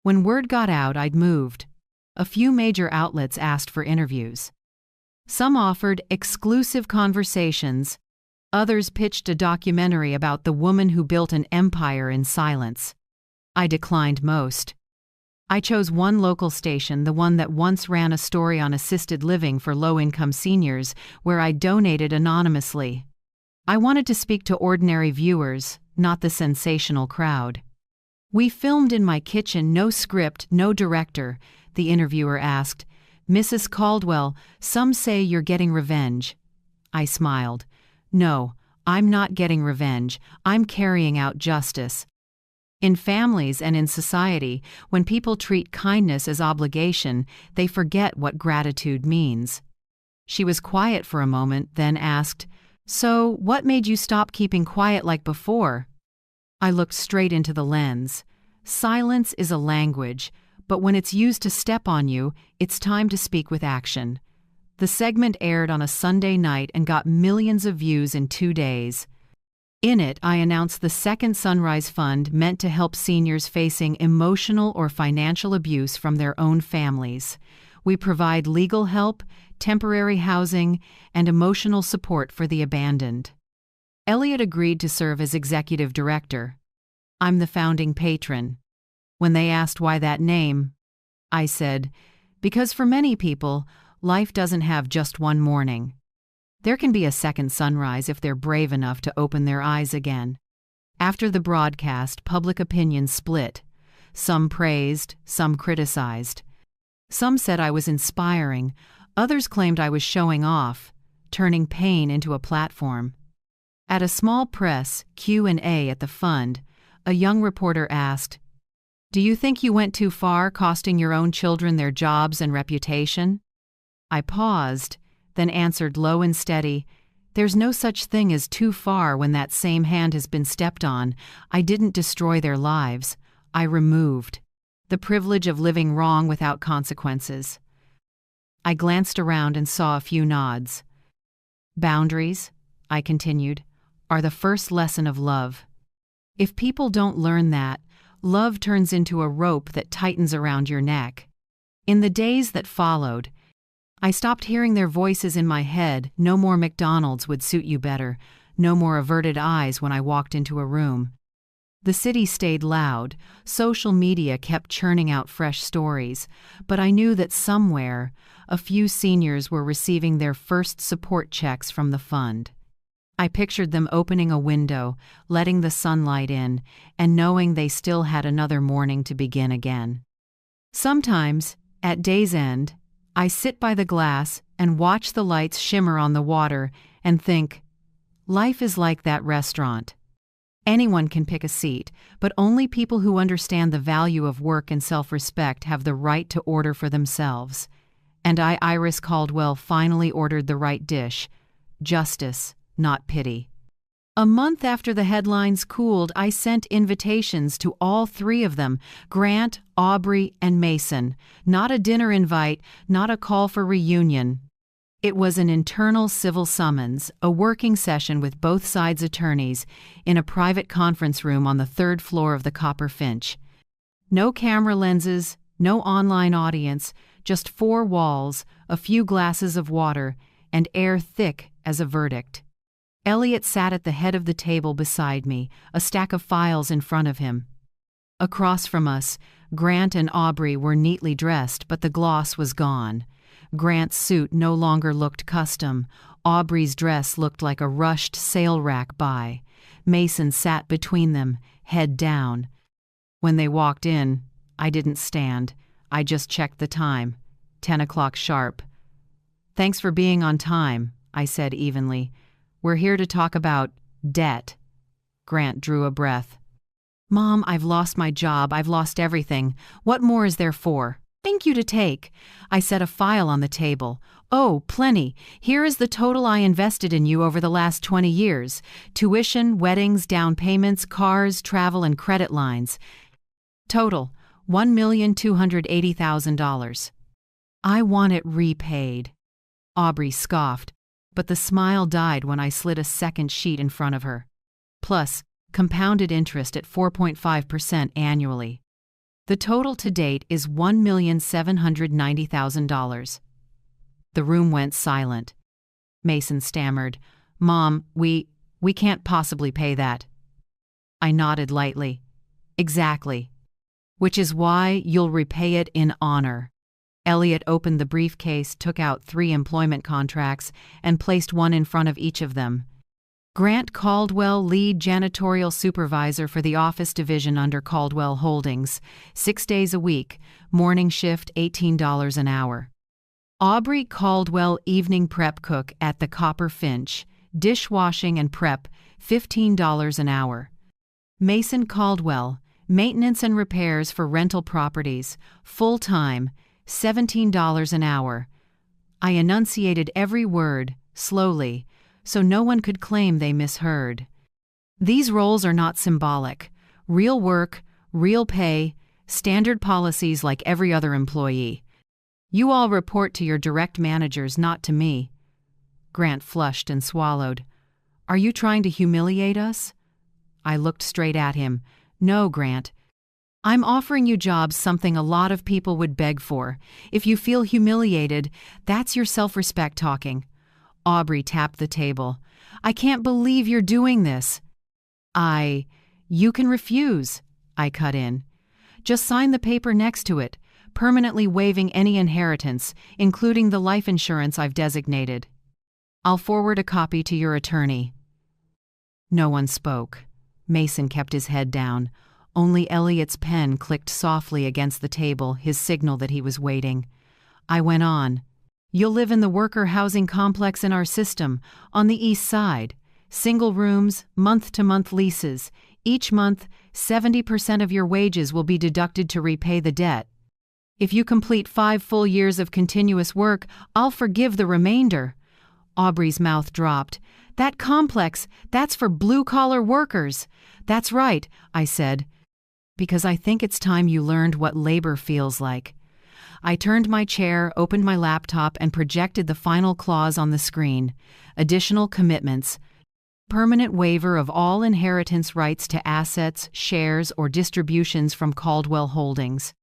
When word got out I'd moved, a few major outlets asked for interviews. Some offered exclusive conversations, others pitched a documentary about the woman who built an empire in silence. I declined most. I chose one local station, the one that once ran a story on assisted living for low-income seniors, where I donated anonymously. I wanted to speak to ordinary viewers, not the sensational crowd. "We filmed in my kitchen, no script, no director," the interviewer asked. "Mrs. Caldwell, some say you're getting revenge." I smiled. "No, I'm not getting revenge. I'm carrying out justice." In families and in society, when people treat kindness as obligation, they forget what gratitude means. She was quiet for a moment, then asked, So, what made you stop keeping quiet like before? I looked straight into the lens. Silence is a language, but when it's used to step on you, it's time to speak with action. The segment aired on a Sunday night and got millions of views in 2 days. In it, I announced the Second Sunrise Fund meant to help seniors facing emotional or financial abuse from their own families. We provide legal help, temporary housing, and emotional support for the abandoned. Elliot agreed to serve as executive director. I'm the founding patron. When they asked why that name, I said, because for many people, life doesn't have just one morning. There can be a second sunrise if they're brave enough to open their eyes again. After the broadcast, public opinion split. Some praised, some criticized. Some said I was inspiring, others claimed I was showing off, turning pain into a platform. At a small press Q&A at the fund, a young reporter asked, "Do you think you went too far, costing your own children their jobs and reputation?" I paused, then answered low and steady, "There's no such thing as too far when that same hand has been stepped on. I didn't destroy their lives. I removed the privilege of living wrong without consequences." I glanced around and saw a few nods. Boundaries, I continued, are the first lesson of love. If people don't learn that, love turns into a rope that tightens around your neck. In the days that followed, I stopped hearing their voices in my head. No more McDonald's would suit you better. No more averted eyes when I walked into a room. The city stayed loud. Social media kept churning out fresh stories. But I knew that somewhere, a few seniors were receiving their first support checks from the fund. I pictured them opening a window, letting the sunlight in, and knowing they still had another morning to begin again. Sometimes, at day's end, I sit by the glass and watch the lights shimmer on the water and think, life is like that restaurant. Anyone can pick a seat, but only people who understand the value of work and self-respect have the right to order for themselves. And Iris Caldwell, finally ordered the right dish: justice, not pity. A month after the headlines cooled, I sent invitations to all 3 of them, Grant, Aubrey, and Mason. Not a dinner invite, not a call for reunion. It was an internal civil summons, a working session with both sides' attorneys, in a private conference room on the 3rd floor of the Copper Finch. No camera lenses, no online audience, just 4 walls, a few glasses of water, and air thick as a verdict. Elliot sat at the head of the table beside me, a stack of files in front of him. Across from us, Grant and Aubrey were neatly dressed, but the gloss was gone. Grant's suit no longer looked custom. Aubrey's dress looked like a rushed sale rack buy. Mason sat between them, head down. When they walked in, I didn't stand. I just checked the time. 10 o'clock sharp. "Thanks for being on time," I said evenly. "We're here to talk about debt." Grant drew a breath. "Mom, I've lost my job. I've lost everything. What more is there for?" "Thank you to take." I set a file on the table. "Oh, plenty. Here is the total I invested in you over the last 20 years. Tuition, weddings, down payments, cars, travel, and credit lines. Total, $1,280,000. I want it repaid." Aubrey scoffed, but the smile died when I slid a second sheet in front of her. Plus, compounded interest at 4.5% annually. The total to date is $1,790,000. The room went silent. Mason stammered, "Mom, we can't possibly pay that." I nodded lightly. "Exactly. Which is why you'll repay it in honor." Elliot opened the briefcase, took out 3 employment contracts, and placed one in front of each of them. Grant Caldwell, lead janitorial supervisor for the office division under Caldwell Holdings, 6 days a week, morning shift, $18 an hour. Aubrey Caldwell, evening prep cook at the Copper Finch, dishwashing and prep, $15 an hour. Mason Caldwell, maintenance and repairs for rental properties, full-time, $17 an hour. I enunciated every word, slowly, so no one could claim they misheard. These roles are not symbolic. Real work, real pay, standard policies like every other employee. You all report to your direct managers, not to me." Grant flushed and swallowed. "Are you trying to humiliate us?" I looked straight at him. "No, Grant. I'm offering you jobs, something a lot of people would beg for. If you feel humiliated, that's your self-respect talking." Aubrey tapped the table. "I can't believe you're doing this." You can refuse," I cut in. "Just sign the paper next to it, permanently waiving any inheritance, including the life insurance I've designated. I'll forward a copy to your attorney." No one spoke. Mason kept his head down. Only Elliot's pen clicked softly against the table, his signal that he was waiting. I went on. "You'll live in the worker housing complex in our system, on the east side. Single rooms, month-to-month leases. Each month, 70% of your wages will be deducted to repay the debt. If you complete 5 full years of continuous work, I'll forgive the remainder." Aubrey's mouth dropped. "That complex, that's for blue-collar workers." "That's right," I said, "because I think it's time you learned what labor feels like." I turned my chair, opened my laptop, and projected the final clause on the screen. Additional commitments. Permanent waiver of all inheritance rights to assets, shares, or distributions from Caldwell Holdings.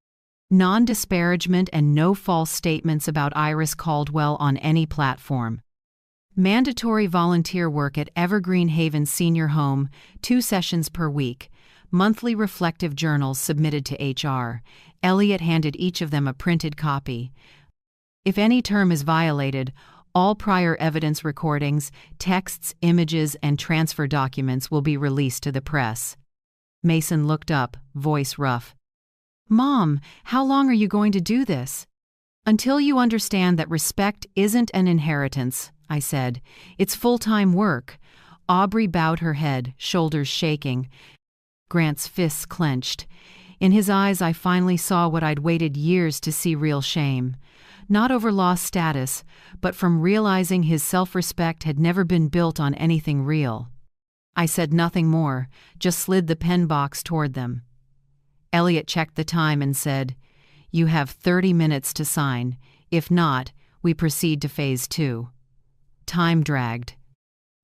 Non-disparagement and no false statements about Iris Caldwell on any platform. Mandatory volunteer work at Evergreen Haven Senior Home, 2 sessions per week. Monthly reflective journals submitted to HR. Elliot handed each of them a printed copy. If any term is violated, all prior evidence recordings, texts, images, and transfer documents will be released to the press. Mason looked up, voice rough. "Mom, how long are you going to do this?" "Until you understand that respect isn't an inheritance," I said. "It's full-time work." Aubrey bowed her head, shoulders shaking. Grant's fists clenched. In his eyes I finally saw what I'd waited years to see: real shame. Not over lost status, but from realizing his self-respect had never been built on anything real. I said nothing more, just slid the pen box toward them. Elliot checked the time and said, "You have 30 minutes to sign. If not, we proceed to phase 2. Time dragged.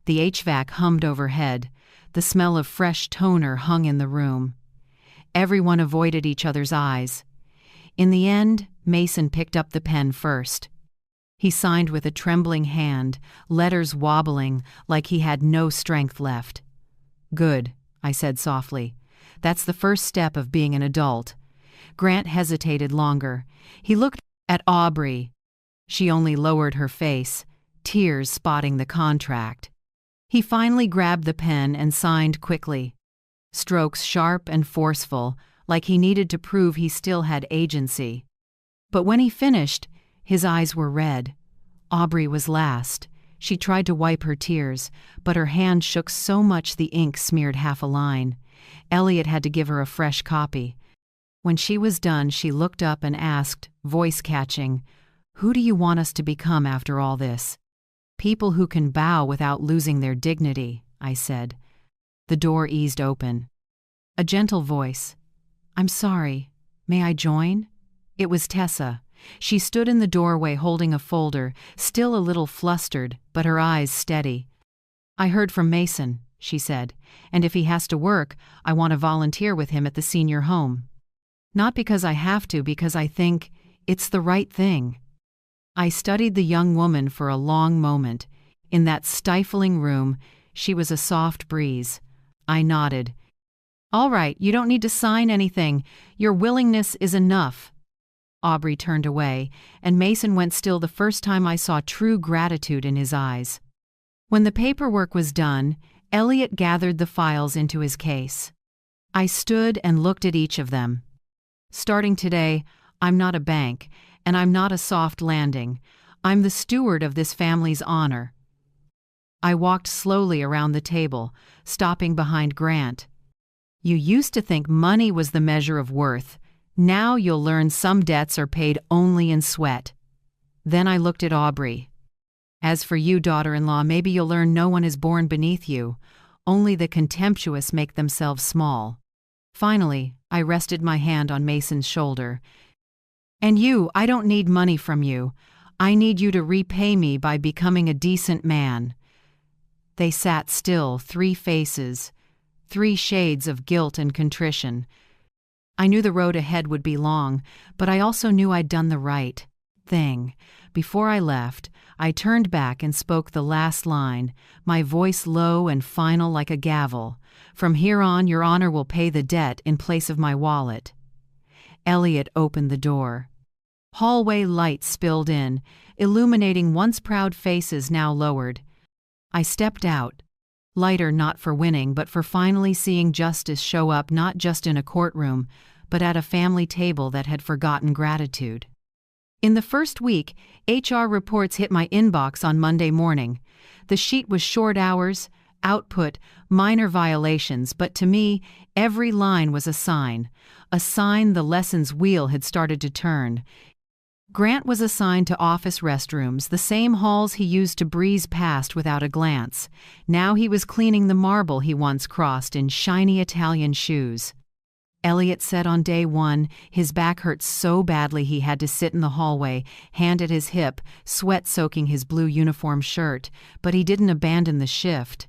The HVAC hummed overhead. The smell of fresh toner hung in the room. Everyone avoided each other's eyes. In the end, Mason picked up the pen first. He signed with a trembling hand, letters wobbling like he had no strength left. "Good," I said softly. "That's the first step of being an adult." Grant hesitated longer. He looked at Aubrey. She only lowered her face, tears spotting the contract. He finally grabbed the pen and signed quickly. Strokes sharp and forceful, like he needed to prove he still had agency. But when he finished, his eyes were red. Aubrey was last. She tried to wipe her tears, but her hand shook so much the ink smeared half a line. Elliot had to give her a fresh copy. When she was done, she looked up and asked, voice catching, "Who do you want us to become after all this?" "People who can bow without losing their dignity," I said. The door eased open. A gentle voice. "I'm sorry. May I join?" It was Tessa. She stood in the doorway holding a folder, still a little flustered, but her eyes steady. "I heard from Mason," she said, "and if he has to work, I want to volunteer with him at the senior home. Not because I have to, because I think it's the right thing." I studied the young woman for a long moment. In that stifling room, she was a soft breeze. I nodded. "All right, you don't need to sign anything. Your willingness is enough." Aubrey turned away, and Mason went still the first time I saw true gratitude in his eyes. When the paperwork was done, Elliot gathered the files into his case. I stood and looked at each of them. Starting today, I'm not a bank, and I'm not a soft landing. I'm the steward of this family's honor. I walked slowly around the table, stopping behind Grant. "You used to think money was the measure of worth. Now you'll learn some debts are paid only in sweat." Then I looked at Aubrey. As for you, daughter-in-law, maybe you'll learn no one is born beneath you. Only the contemptuous make themselves small. Finally, I rested my hand on Mason's shoulder. And you, I don't need money from you. I need you to repay me by becoming a decent man. They sat still, 3 faces, 3 shades of guilt and contrition. I knew the road ahead would be long, but I also knew I'd done the right thing. Before I left, I turned back and spoke the last line, my voice low and final like a gavel. From here on, Your Honor will pay the debt in place of my wallet. Elliot opened the door. Hallway lights spilled in, illuminating once proud faces now lowered. I stepped out, lighter not for winning but for finally seeing justice show up not just in a courtroom, but at a family table that had forgotten gratitude. In the first week, HR reports hit my inbox on Monday morning. The sheet was short hours, output, minor violations, but to me, every line was a sign the lessons wheel had started to turn. Grant was assigned to office restrooms, the same halls he used to breeze past without a glance. Now he was cleaning the marble he once crossed in shiny Italian shoes. Elliot said on day 1, his back hurt so badly he had to sit in the hallway, hand at his hip, sweat soaking his blue uniform shirt, but he didn't abandon the shift.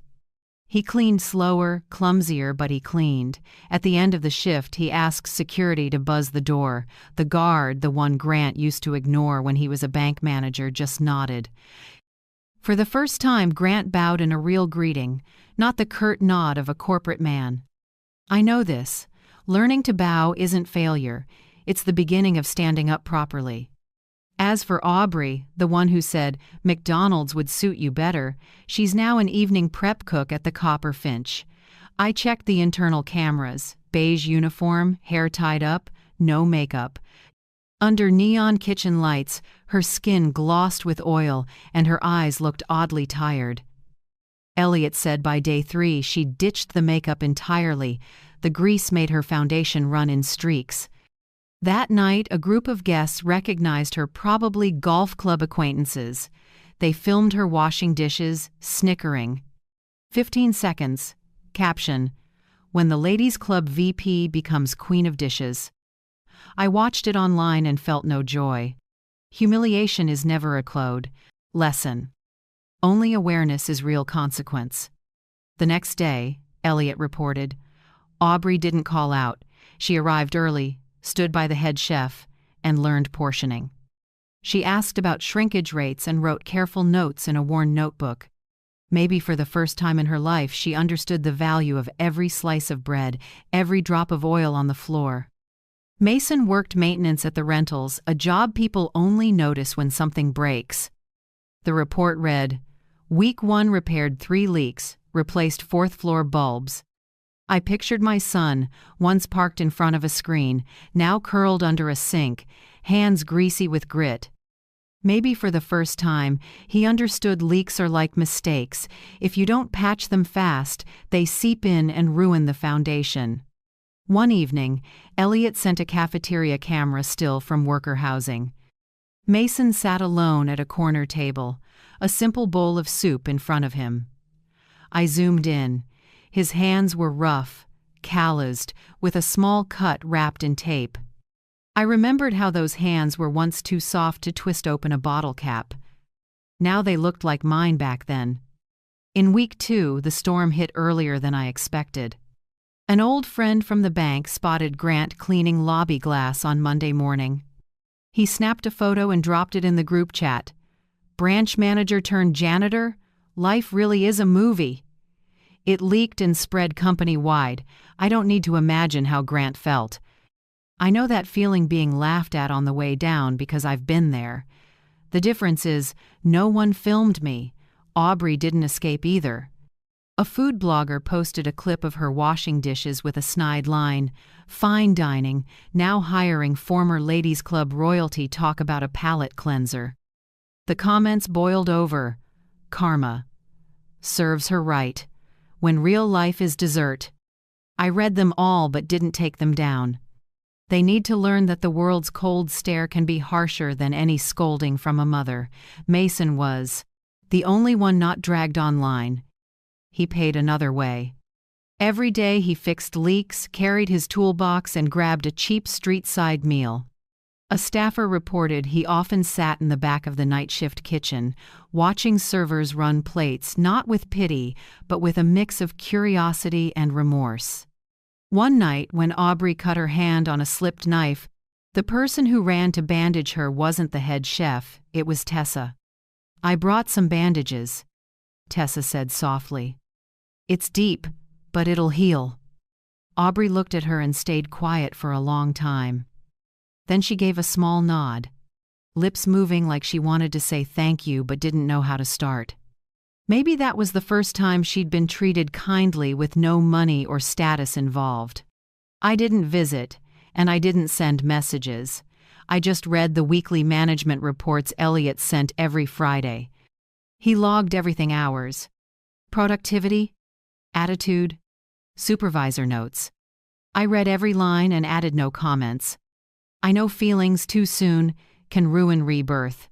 He cleaned slower, clumsier, but he cleaned. At the end of the shift, he asked security to buzz the door. The guard, the one Grant used to ignore when he was a bank manager, just nodded. For the first time, Grant bowed in a real greeting, not the curt nod of a corporate man. I know this. Learning to bow isn't failure. It's the beginning of standing up properly. As for Aubrey, the one who said, "McDonald's would suit you better," she's now an evening prep cook at the Copper Finch. I checked the internal cameras. Beige uniform, hair tied up, no makeup. Under neon kitchen lights, her skin glossed with oil and her eyes looked oddly tired. Elliot said by day 3 she'd ditched the makeup entirely. The grease made her foundation run in streaks. That night, a group of guests recognized her, probably golf club acquaintances. They filmed her washing dishes, snickering. 15 seconds. Caption: When the Ladies Club VP becomes Queen of Dishes. I watched it online and felt no joy. Humiliation is never a code. Lesson. Only awareness is real consequence. The next day, Elliot reported, Aubrey didn't call out. She arrived early, stood by the head chef, and learned portioning. She asked about shrinkage rates and wrote careful notes in a worn notebook. Maybe for the first time in her life, she understood the value of every slice of bread, every drop of oil on the floor. Mason worked maintenance at the rentals, a job people only notice when something breaks. The report read, Week 1 repaired 3 leaks, replaced 4th-floor bulbs. I pictured my son, once parked in front of a screen, now curled under a sink, hands greasy with grit. Maybe for the first time, he understood leaks are like mistakes. If you don't patch them fast, they seep in and ruin the foundation. One evening, Elliot sent a cafeteria camera still from worker housing. Mason sat alone at a corner table, a simple bowl of soup in front of him. I zoomed in. His hands were rough, calloused, with a small cut wrapped in tape. I remembered how those hands were once too soft to twist open a bottle cap. Now they looked like mine back then. In week 2, the storm hit earlier than I expected. An old friend from the bank spotted Grant cleaning lobby glass on Monday morning. He snapped a photo and dropped it in the group chat. Branch manager turned janitor? Life really is a movie. It leaked and spread company-wide. I don't need to imagine how Grant felt. I know that feeling being laughed at on the way down because I've been there. The difference is, no one filmed me. Aubrey didn't escape either. A food blogger posted a clip of her washing dishes with a snide line, "Fine dining, now hiring former Ladies Club royalty talk about a palate cleanser." The comments boiled over. Karma. Serves her right. When real life is dessert. I read them all but didn't take them down. They need to learn that the world's cold stare can be harsher than any scolding from a mother. Mason was The only one not dragged online. He paid another way. Every day he fixed leaks, carried his toolbox, and grabbed a cheap street-side meal. A staffer reported he often sat in the back of the night shift kitchen, watching servers run plates not with pity, but with a mix of curiosity and remorse. One night, when Aubrey cut her hand on a slipped knife, the person who ran to bandage her wasn't the head chef, it was Tessa. "I brought some bandages," Tessa said softly. "It's deep, but it'll heal." Aubrey looked at her and stayed quiet for a long time. Then she gave a small nod, lips moving like she wanted to say thank you but didn't know how to start. Maybe that was the first time she'd been treated kindly with no money or status involved. I didn't visit, and I didn't send messages. I just read the weekly management reports Elliot sent every Friday. He logged everything: hours, productivity, attitude, supervisor notes. I read every line and added no comments. I know feelings too soon can ruin rebirth.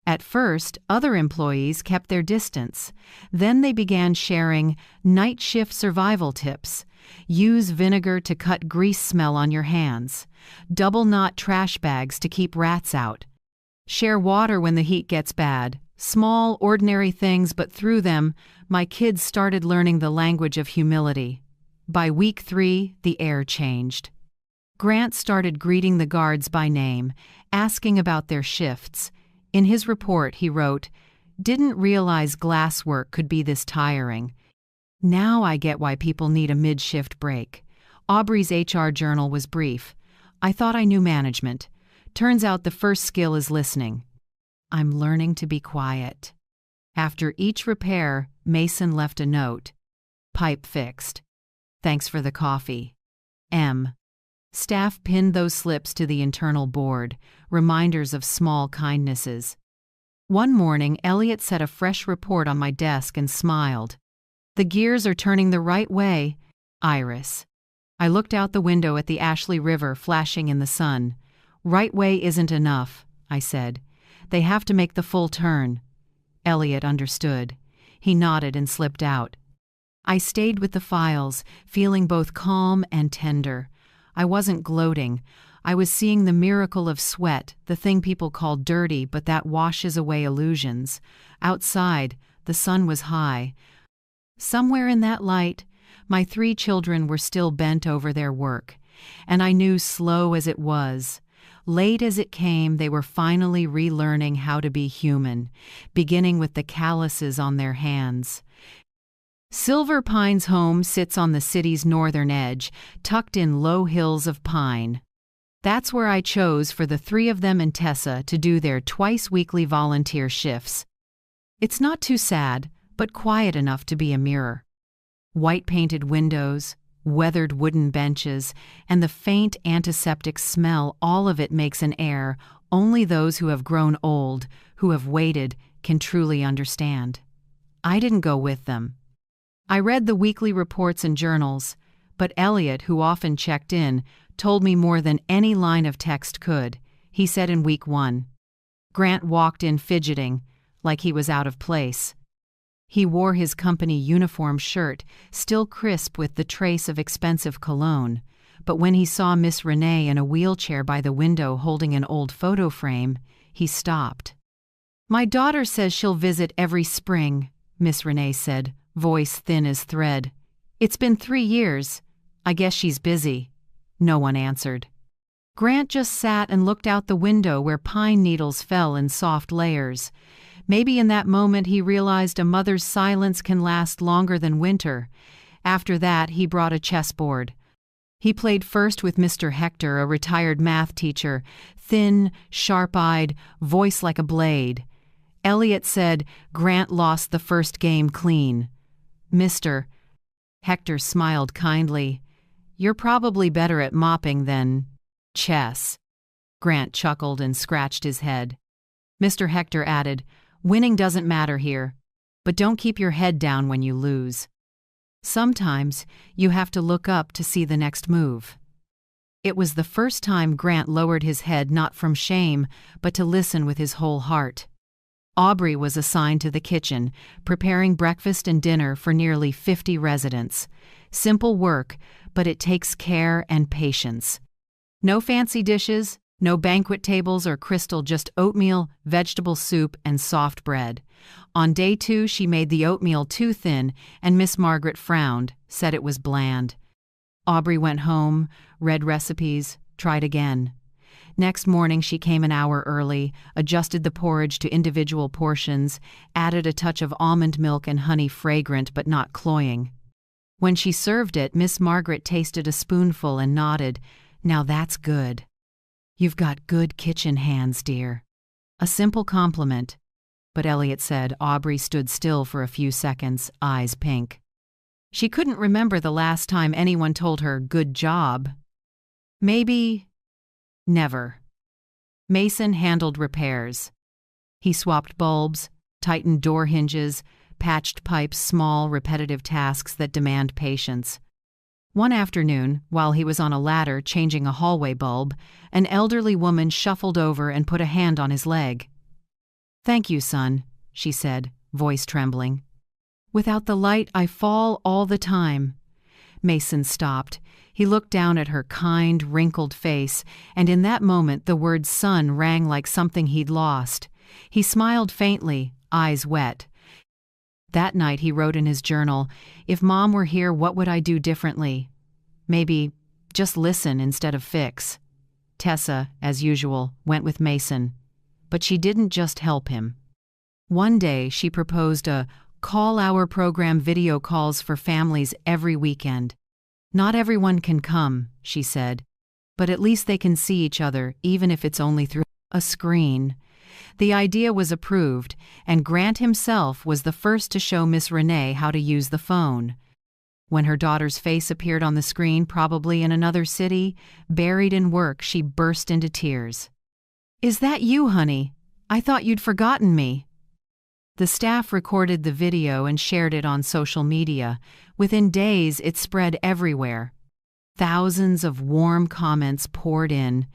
At first, other employees kept their distance. Then they began sharing night shift survival tips. Use vinegar to cut grease smell on your hands. Double knot trash bags to keep rats out. Share water when the heat gets bad. Small, ordinary things, but through them, my kids started learning the language of humility. By week 3, the air changed. Grant started greeting the guards by name, asking about their shifts. In his report, he wrote, "Didn't realize glass work could be this tiring. Now I get why people need a mid-shift break." Aubrey's HR journal was brief. "I thought I knew management. Turns out the first skill is listening. I'm learning to be quiet." After each repair, Mason left a note. "Pipe fixed. Thanks for the coffee. M." Staff pinned those slips to the internal board, reminders of small kindnesses. One morning, Elliot set a fresh report on my desk and smiled. "The gears are turning the right way, Iris." I looked out the window at the Ashley River flashing in the sun. "Right way isn't enough," I said. "They have to make the full turn." Elliot understood. He nodded and slipped out. I stayed with the files, feeling both calm and tender. I wasn't gloating. I was seeing the miracle of sweat, the thing people call dirty, but that washes away illusions. Outside, the sun was high. Somewhere in that light, my 3 children were still bent over their work. And I knew, slow as it was, late as it came, they were finally relearning how to be human, beginning with the calluses on their hands. Silver Pine's home sits on the city's northern edge, tucked in low hills of pine. That's where I chose for the 3 of them and Tessa to do their twice-weekly volunteer shifts. It's not too sad, but quiet enough to be a mirror. White-painted windows, weathered wooden benches, and the faint antiseptic smell, all of it makes an air only those who have grown old, who have waited, can truly understand. I didn't go with them. I read the weekly reports and journals, but Elliot, who often checked in, told me more than any line of text could. He said in week 1. Grant walked in fidgeting, like he was out of place. He wore his company uniform shirt, still crisp with the trace of expensive cologne, but when he saw Miss Renee in a wheelchair by the window holding an old photo frame, he stopped. "My daughter says she'll visit every spring," Miss Renee said, voice thin as thread. "It's been 3 years. I guess she's busy." No one answered. Grant just sat and looked out the window where pine needles fell in soft layers. Maybe in that moment he realized a mother's silence can last longer than winter. After that, he brought a chessboard. He played first with Mr. Hector, a retired math teacher, thin, sharp-eyed, voice like a blade. Elliot said Grant lost the first game clean. "Mr. Hector smiled kindly. "You're probably better at mopping than chess." Grant chuckled and scratched his head. Mr. Hector added, "Winning doesn't matter here, but don't keep your head down when you lose. Sometimes you have to look up to see the next move." It was the first time Grant lowered his head, not from shame, but to listen with his whole heart. Aubrey was assigned to the kitchen, preparing breakfast and dinner for nearly 50 residents. Simple work, but it takes care and patience. No fancy dishes, no banquet tables or crystal, just oatmeal, vegetable soup, and soft bread. On day 2, she made the oatmeal too thin, and Miss Margaret frowned, said it was bland. Aubrey went home, read recipes, tried again. Next morning she came an hour early, adjusted the porridge to individual portions, added a touch of almond milk and honey, fragrant but not cloying. When she served it, Miss Margaret tasted a spoonful and nodded. "Now that's good. You've got good kitchen hands, dear." A simple compliment. But Elliot said Aubrey stood still for a few seconds, eyes pink. She couldn't remember the last time anyone told her, "Good job." Maybe never. Mason handled repairs. He swapped bulbs, tightened door hinges, patched pipes, small, repetitive tasks that demand patience. One afternoon, while he was on a ladder changing a hallway bulb, an elderly woman shuffled over and put a hand on his leg. "Thank you, son," she said, voice trembling. "Without the light, I fall all the time." Mason stopped. He looked down at her kind, wrinkled face, and in that moment the word son rang like something he'd lost. He smiled faintly, eyes wet. That night he wrote in his journal, "If Mom were here, what would I do differently? Maybe just listen instead of fix." Tessa, as usual, went with Mason. But she didn't just help him. One day she proposed a call-hour program, video calls for families every weekend. "Not everyone can come," she said, "but at least they can see each other, even if it's only through a screen." The idea was approved, and Grant himself was the first to show Miss Renee how to use the phone. When her daughter's face appeared on the screen, probably in another city, buried in work, she burst into tears. "Is that you, honey? I thought you'd forgotten me." The staff recorded the video and shared it on social media. Within days, it spread everywhere. Thousands of warm comments poured in,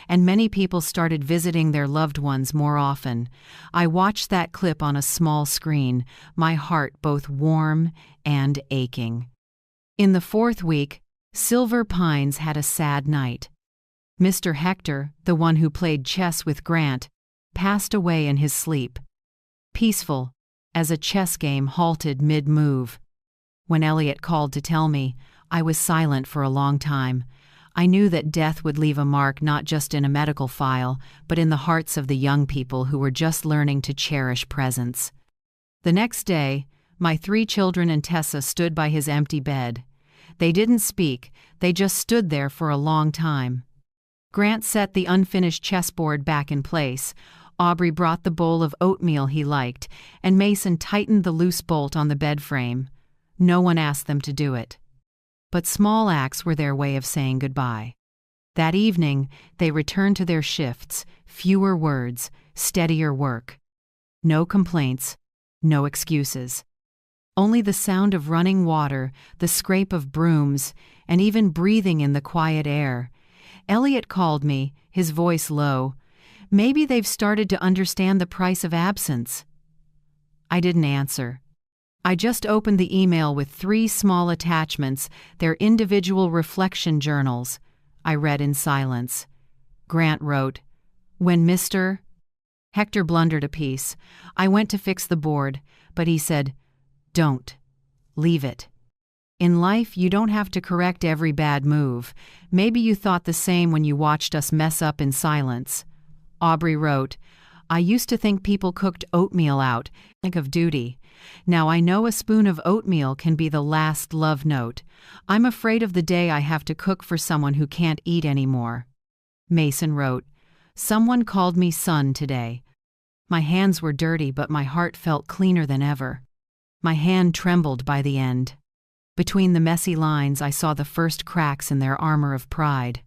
and many people started visiting their loved ones more often. I watched that clip on a small screen, my heart both warm and aching. In the 4th week, Silver Pines had a sad night. Mr. Hector, the one who played chess with Grant, passed away in his sleep. Peaceful, as a chess game halted mid-move. When Elliot called to tell me, I was silent for a long time. I knew that death would leave a mark not just in a medical file, but in the hearts of the young people who were just learning to cherish presence. The next day, my 3 children and Tessa stood by his empty bed. They didn't speak, they just stood there for a long time. Grant set the unfinished chessboard back in place. Aubrey brought the bowl of oatmeal he liked, and Mason tightened the loose bolt on the bed frame. No one asked them to do it. But small acts were their way of saying goodbye. That evening, they returned to their shifts, fewer words, steadier work. No complaints, no excuses. Only the sound of running water, the scrape of brooms, and even breathing in the quiet air. Elliot called me, his voice low. Maybe they've started to understand the price of absence. I didn't answer. I just opened the email with 3 small attachments, their individual reflection journals. I read in silence. Grant wrote, "When Mr. Hector blundered a piece. I went to fix the board, but he said, 'Don't. Leave it.' In life, you don't have to correct every bad move. Maybe you thought the same when you watched us mess up in silence." Aubrey wrote, "I used to think people cooked oatmeal out, think of duty. Now I know a spoon of oatmeal can be the last love note. I'm afraid of the day I have to cook for someone who can't eat anymore." Mason wrote, "Someone called me son today. My hands were dirty, but my heart felt cleaner than ever." My hand trembled by the end. Between the messy lines, I saw the first cracks in their armor of pride.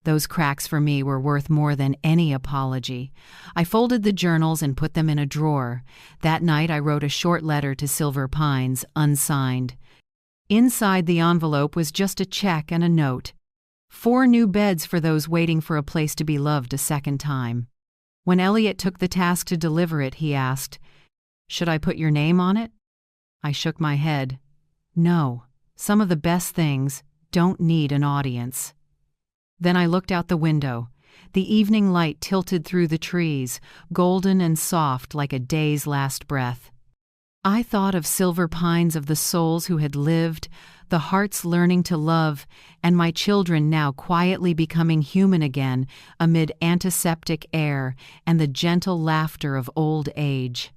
Those cracks for me were worth more than any apology. I folded the journals and put them in a drawer. That night I wrote a short letter to Silver Pines, unsigned. Inside the envelope was just a check and a note. 4 new beds for those waiting for a place to be loved a second time. When Elliot took the task to deliver it, he asked, "Should I put your name on it?" I shook my head. No, some of the best things don't need an audience. Then I looked out the window. The evening light tilted through the trees, golden and soft like a day's last breath. I thought of silver pines of the souls who had lived, the hearts learning to love, and my children now quietly becoming human again amid antiseptic air and the gentle laughter of old age.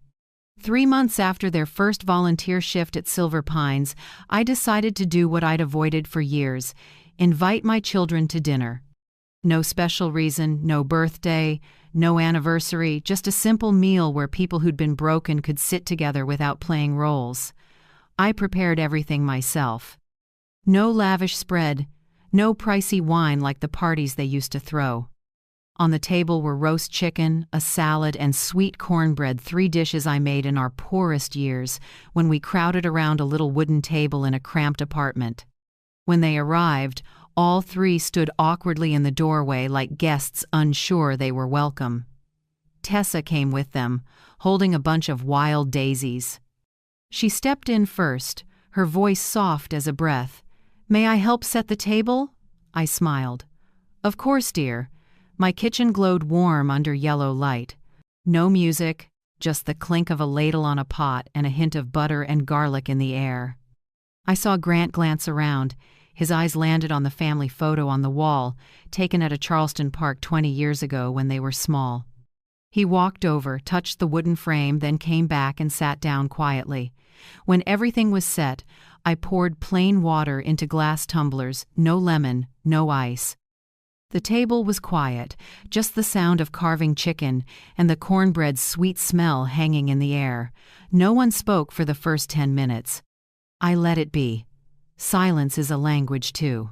3 months after their first volunteer shift at Silver Pines, I decided to do what I'd avoided for years: invite my children to dinner. No special reason, no birthday, no anniversary, just a simple meal where people who'd been broken could sit together without playing roles. I prepared everything myself. No lavish spread, no pricey wine like the parties they used to throw. On the table were roast chicken, a salad, and sweet cornbread, 3 dishes I made in our poorest years when we crowded around a little wooden table in a cramped apartment. When they arrived, all 3 stood awkwardly in the doorway like guests unsure they were welcome. Tessa came with them, holding a bunch of wild daisies. She stepped in first, her voice soft as a breath. "May I help set the table?" I smiled. "Of course, dear." My kitchen glowed warm under yellow light. No music, just the clink of a ladle on a pot and a hint of butter and garlic in the air. I saw Grant glance around. His eyes landed on the family photo on the wall, taken at a Charleston park 20 years ago when they were small. He walked over, touched the wooden frame, then came back and sat down quietly. When everything was set, I poured plain water into glass tumblers, no lemon, no ice. The table was quiet, just the sound of carving chicken and the cornbread's sweet smell hanging in the air. No one spoke for the first 10 minutes. I let it be. Silence is a language, too.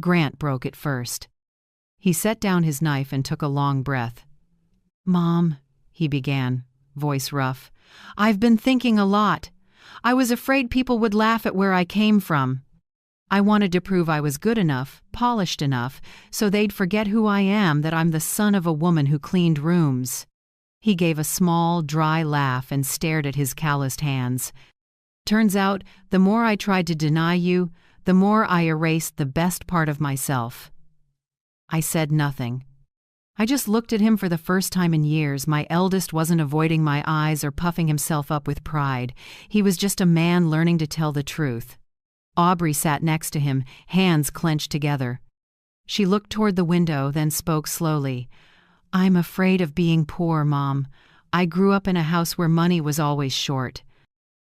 Grant broke it first. He set down his knife and took a long breath. "Mom," he began, voice rough, "I've been thinking a lot. I was afraid people would laugh at where I came from. I wanted to prove I was good enough, polished enough, so they'd forget who I am, that I'm the son of a woman who cleaned rooms." He gave a small, dry laugh and stared at his calloused hands. "Turns out, the more I tried to deny you, the more I erased the best part of myself." I said nothing. I just looked at him for the first time in years. My eldest wasn't avoiding my eyes or puffing himself up with pride. He was just a man learning to tell the truth. Aubrey sat next to him, hands clenched together. She looked toward the window, then spoke slowly. "I'm afraid of being poor, Mom. I grew up in a house where money was always short.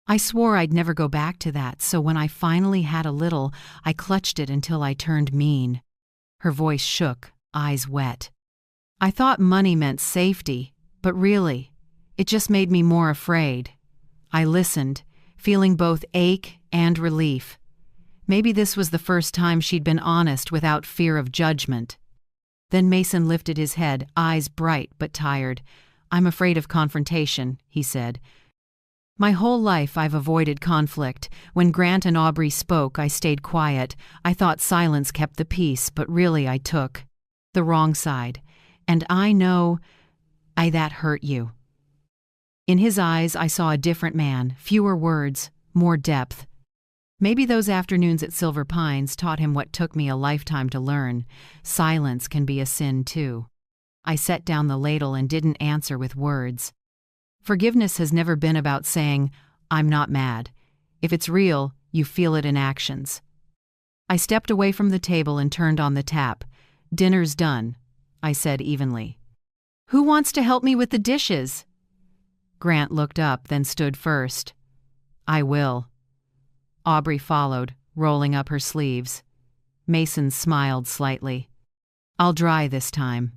I swore I'd never go back to that, so when I finally had a little, I clutched it until I turned mean." Her voice shook, eyes wet. "I thought money meant safety, but really, it just made me more afraid." I listened, feeling both ache and relief. Maybe this was the first time she'd been honest without fear of judgment. Then Mason lifted his head, eyes bright but tired. "I'm afraid of confrontation," he said. "My whole life I've avoided conflict. When Grant and Aubrey spoke, I stayed quiet. I thought silence kept the peace, but really I took the wrong side. And I know that hurt you." In his eyes I saw a different man, fewer words, more depth. Maybe those afternoons at Silver Pines taught him what took me a lifetime to learn. Silence can be a sin, too. I set down the ladle and didn't answer with words. Forgiveness has never been about saying, "I'm not mad." If it's real, you feel it in actions. I stepped away from the table and turned on the tap. "Dinner's done," I said evenly. "Who wants to help me with the dishes?" Grant looked up, then stood first. "I will." Aubrey followed, rolling up her sleeves. Mason smiled slightly. "I'll dry this time."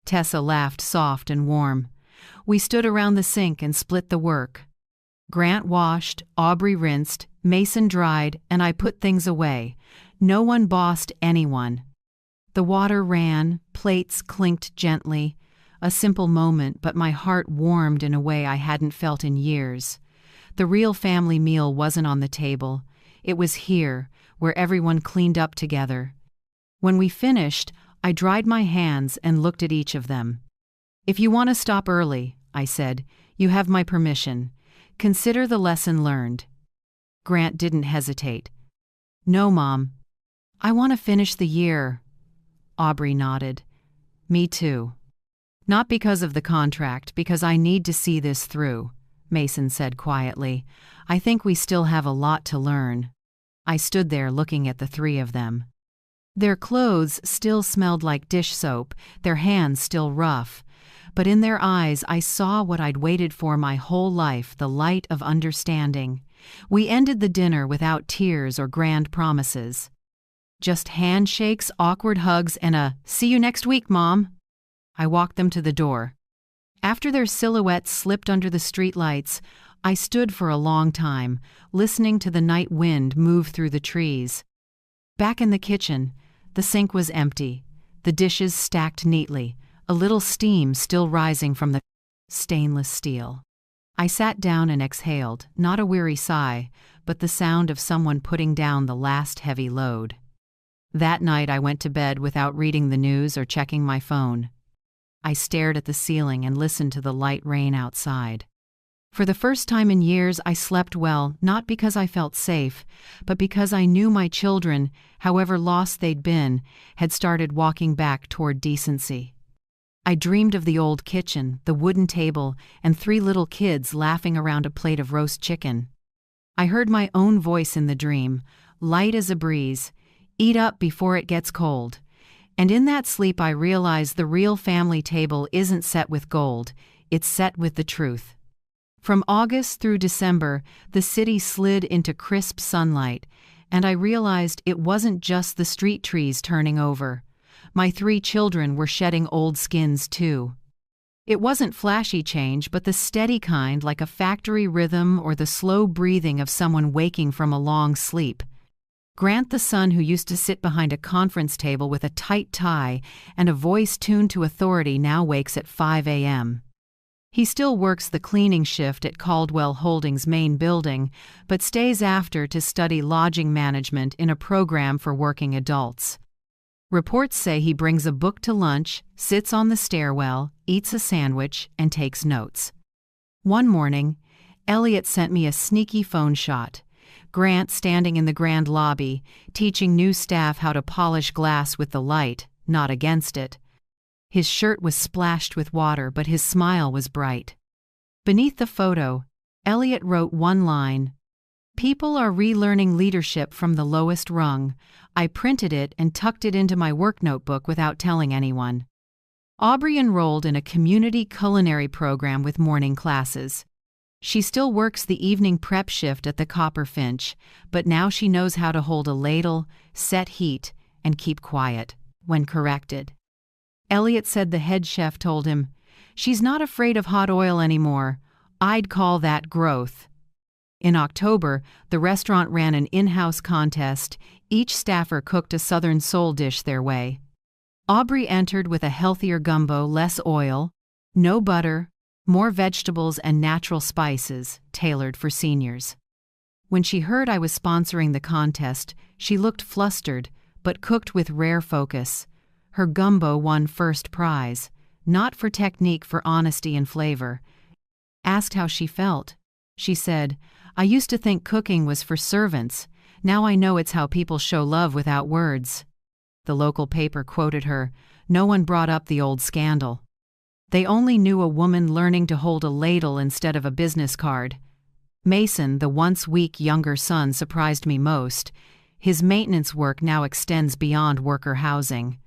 Tessa laughed soft and warm. We stood around the sink and split the work. Grant washed, Aubrey rinsed, Mason dried, and I put things away. No one bossed anyone. The water ran, plates clinked gently. A simple moment, but my heart warmed in a way I hadn't felt in years. The real family meal wasn't on the table. It was here, where everyone cleaned up together. When we finished, I dried my hands and looked at each of them. If you want to stop early, I said, you have my permission. Consider the lesson learned. Grant didn't hesitate. No, Mom. I want to finish the year. Aubrey nodded. Me too. Not because of the contract, because I need to see this through, Mason said quietly. I think we still have a lot to learn. I stood there looking at the three of them. Their clothes still smelled like dish soap, their hands still rough. But in their eyes I saw what I'd waited for my whole life, the light of understanding. We ended the dinner without tears or grand promises. Just handshakes, awkward hugs, and a, "See you next week, Mom." I walked them to the door. After their silhouettes slipped under the streetlights, I stood for a long time, listening to the night wind move through the trees. Back in the kitchen, the sink was empty, the dishes stacked neatly, a little steam still rising from the stainless steel. I sat down and exhaled, not a weary sigh, but the sound of someone putting down the last heavy load. That night I went to bed without reading the news or checking my phone. I stared at the ceiling and listened to the light rain outside. For the first time in years I slept well, not because I felt safe, but because I knew my children, however lost they'd been, had started walking back toward decency. I dreamed of the old kitchen, the wooden table, and 3 little kids laughing around a plate of roast chicken. I heard my own voice in the dream, light as a breeze, "Eat up before it gets cold." And in that sleep I realized the real family table isn't set with gold, it's set with the truth. From August through December, the city slid into crisp sunlight, and I realized it wasn't just the street trees turning over. My 3 children were shedding old skins too. It wasn't flashy change, but the steady kind, like a factory rhythm or the slow breathing of someone waking from a long sleep. Grant, the son who used to sit behind a conference table with a tight tie and a voice tuned to authority, now wakes at 5 a.m. He still works the cleaning shift at Caldwell Holdings' main building, but stays after to study lodging management in a program for working adults. Reports say he brings a book to lunch, sits on the stairwell, eats a sandwich, and takes notes. One morning, Elliot sent me a sneaky phone shot. Grant standing in the grand lobby, teaching new staff how to polish glass with the light, not against it. His shirt was splashed with water, but his smile was bright. Beneath the photo, Elliot wrote one line, "People are relearning leadership from the lowest rung." I printed it and tucked it into my work notebook without telling anyone. Aubrey enrolled in a community culinary program with morning classes. She still works the evening prep shift at the Copper Finch, but now she knows how to hold a ladle, set heat, and keep quiet when corrected. Elliot said the head chef told him, "She's not afraid of hot oil anymore. I'd call that growth." In October, the restaurant ran an in-house contest. Each staffer cooked a Southern soul dish their way. Aubrey entered with a healthier gumbo, less oil, no butter, more vegetables and natural spices, tailored for seniors. When she heard I was sponsoring the contest, she looked flustered, but cooked with rare focus. Her gumbo won first prize, not for technique, for honesty and flavor. Asked how she felt. She said, "I used to think cooking was for servants. Now I know it's how people show love without words." The local paper quoted her, "No one brought up the old scandal. They only knew a woman learning to hold a ladle instead of a business card." Mason, the once weak younger son, surprised me most. His maintenance work now extends beyond worker housing.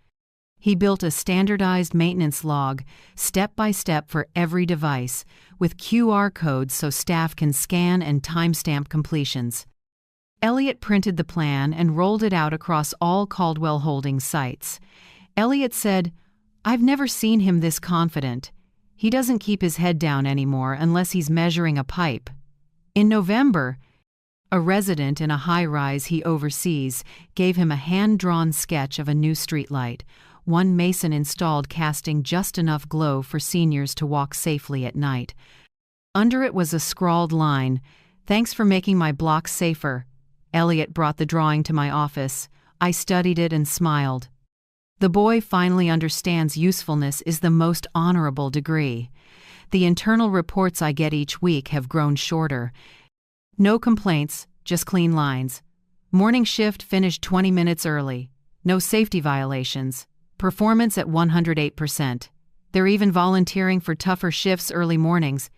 He built a standardized maintenance log, step by step for every device, with QR codes so staff can scan and timestamp completions. Elliot printed the plan and rolled it out across all Caldwell Holdings sites. Elliot said, "I've never seen him this confident. He doesn't keep his head down anymore unless he's measuring a pipe." In November, a resident in a high-rise he oversees gave him a hand-drawn sketch of a new streetlight, one Mason installed, casting just enough glow for seniors to walk safely at night. Under it was a scrawled line, "Thanks for making my block safer." Elliot brought the drawing to my office. I studied it and smiled. The boy finally understands usefulness is the most honorable degree. The internal reports I get each week have grown shorter. No complaints, just clean lines. Morning shift finished 20 minutes early. No safety violations. Performance at 108%. They're even volunteering for tougher shifts early mornings.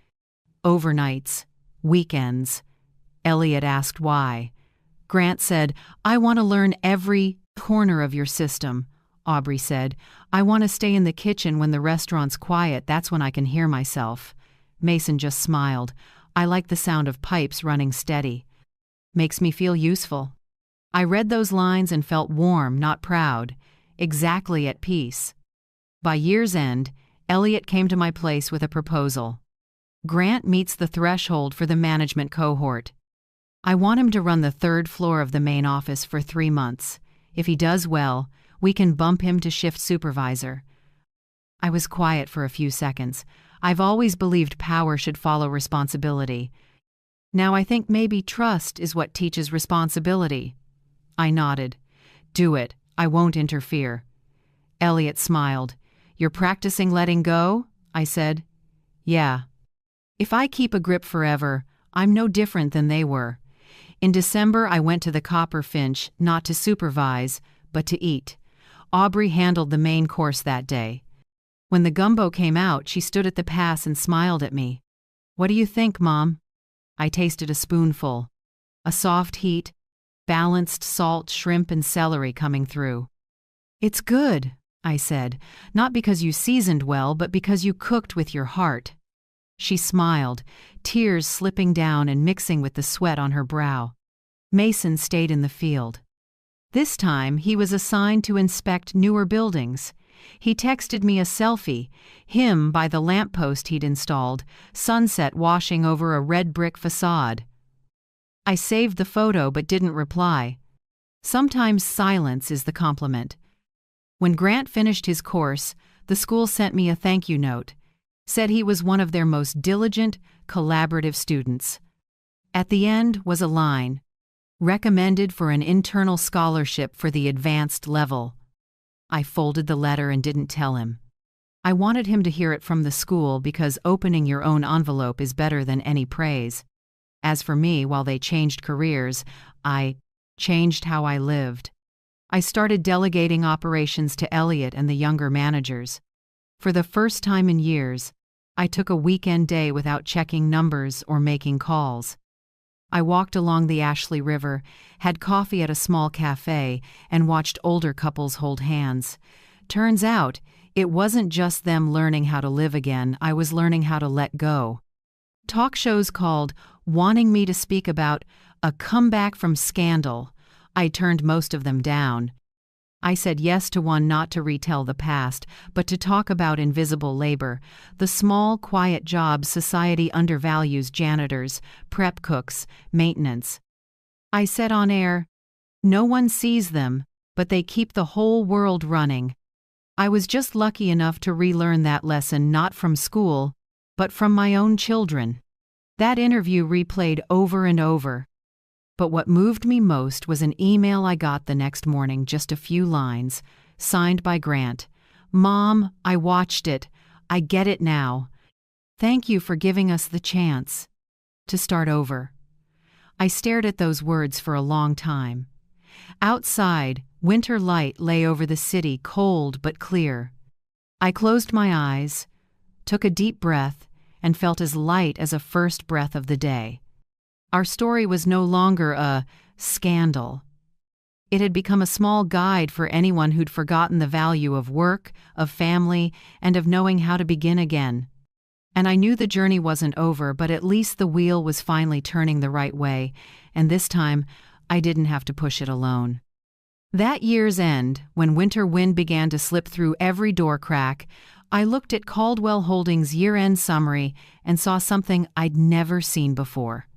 Overnights. Weekends. Elliot asked why. Grant said, "I want to learn every corner of your system." Aubrey said, "I want to stay in the kitchen when the restaurant's quiet, that's when I can hear myself." Mason just smiled. "I like the sound of pipes running steady. Makes me feel useful." I read those lines and felt warm, not proud, exactly at peace. By year's end, Elliot came to my place with a proposal. Grant meets the threshold for the management cohort. I want him to run the third floor of the main office for 3 months. If he does well, we can bump him to shift supervisor. I was quiet for a few seconds. I've always believed power should follow responsibility. Now I think maybe trust is what teaches responsibility. I nodded. "Do it. I won't interfere." Elliot smiled. "You're practicing letting go?" I said. "Yeah. If I keep a grip forever, I'm no different than they were." In December, I went to the Copper Finch, not to supervise, but to eat. Aubrey handled the main course that day. When the gumbo came out, she stood at the pass and smiled at me. "What do you think, Mom?" I tasted a spoonful. A soft heat, balanced salt, shrimp, and celery coming through. "It's good," I said, "not because you seasoned well, but because you cooked with your heart." She smiled, tears slipping down and mixing with the sweat on her brow. Mason stayed in the field. This time, he was assigned to inspect newer buildings. He texted me a selfie, him by the lamppost he'd installed, sunset washing over a red brick facade. I saved the photo but didn't reply. Sometimes silence is the compliment. When Grant finished his course, the school sent me a thank you note. Said he was one of their most diligent, collaborative students. At the end was a line, "Recommended for an internal scholarship for the advanced level." I folded the letter and didn't tell him. I wanted him to hear it from the school because opening your own envelope is better than any praise. As for me, while they changed careers, I changed how I lived. I started delegating operations to Elliot and the younger managers. For the first time in years, I took a weekend day without checking numbers or making calls. I walked along the Ashley River, had coffee at a small cafe, and watched older couples hold hands. Turns out, it wasn't just them learning how to live again, I was learning how to let go. Talk shows called, wanting me to speak about a comeback from scandal. I turned most of them down. I said yes to one not to retell the past, but to talk about invisible labor, the small, quiet jobs society undervalues: janitors, prep cooks, maintenance. I said on air, "No one sees them, but they keep the whole world running." I was just lucky enough to relearn that lesson not from school, but from my own children. That interview replayed over and over. But what moved me most was an email I got the next morning, just a few lines, signed by Grant. "Mom, I watched it. I get it now. Thank you for giving us the chance to start over." I stared at those words for a long time. Outside, winter light lay over the city, cold but clear. I closed my eyes, took a deep breath, and felt as light as a first breath of the day. Our story was no longer a scandal. It had become a small guide for anyone who'd forgotten the value of work, of family, and of knowing how to begin again. And I knew the journey wasn't over, but at least the wheel was finally turning the right way, and this time I didn't have to push it alone. That year's end, when winter wind began to slip through every door crack, I looked at Caldwell Holdings' year-end summary and saw something I'd never seen before.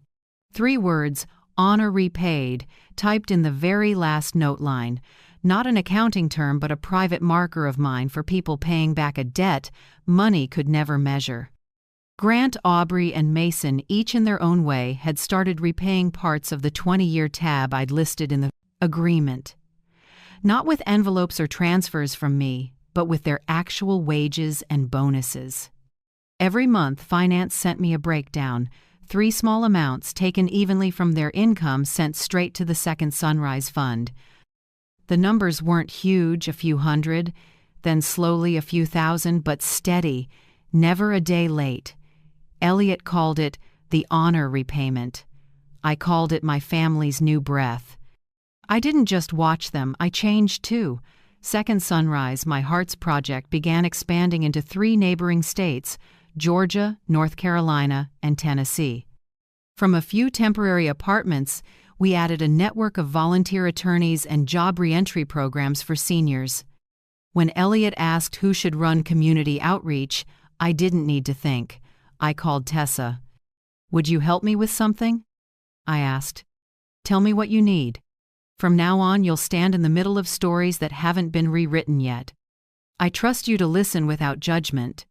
3 words, "honor repaid," typed in the very last note line. Not an accounting term, but a private marker of mine for people paying back a debt money could never measure. Grant, Aubrey, and Mason, each in their own way, had started repaying parts of the 20-year tab I'd listed in the agreement. Not with envelopes or transfers from me, but with their actual wages and bonuses. Every month, finance sent me a breakdown, 3 small amounts taken evenly from their income sent straight to the Second Sunrise Fund. The numbers weren't huge, a few hundred, then slowly a few thousand, but steady, never a day late. Elliot called it the honor repayment. I called it my family's new breath. I didn't just watch them, I changed too. Second Sunrise, my heart's project, began expanding into 3 neighboring states, Georgia, North Carolina, and Tennessee. From a few temporary apartments, we added a network of volunteer attorneys and job reentry programs for seniors. When Elliot asked who should run community outreach, I didn't need to think. I called Tessa. "Would you help me with something?" I asked. "Tell me what you need. From now on, you'll stand in the middle of stories that haven't been rewritten yet. I trust you to listen without judgment."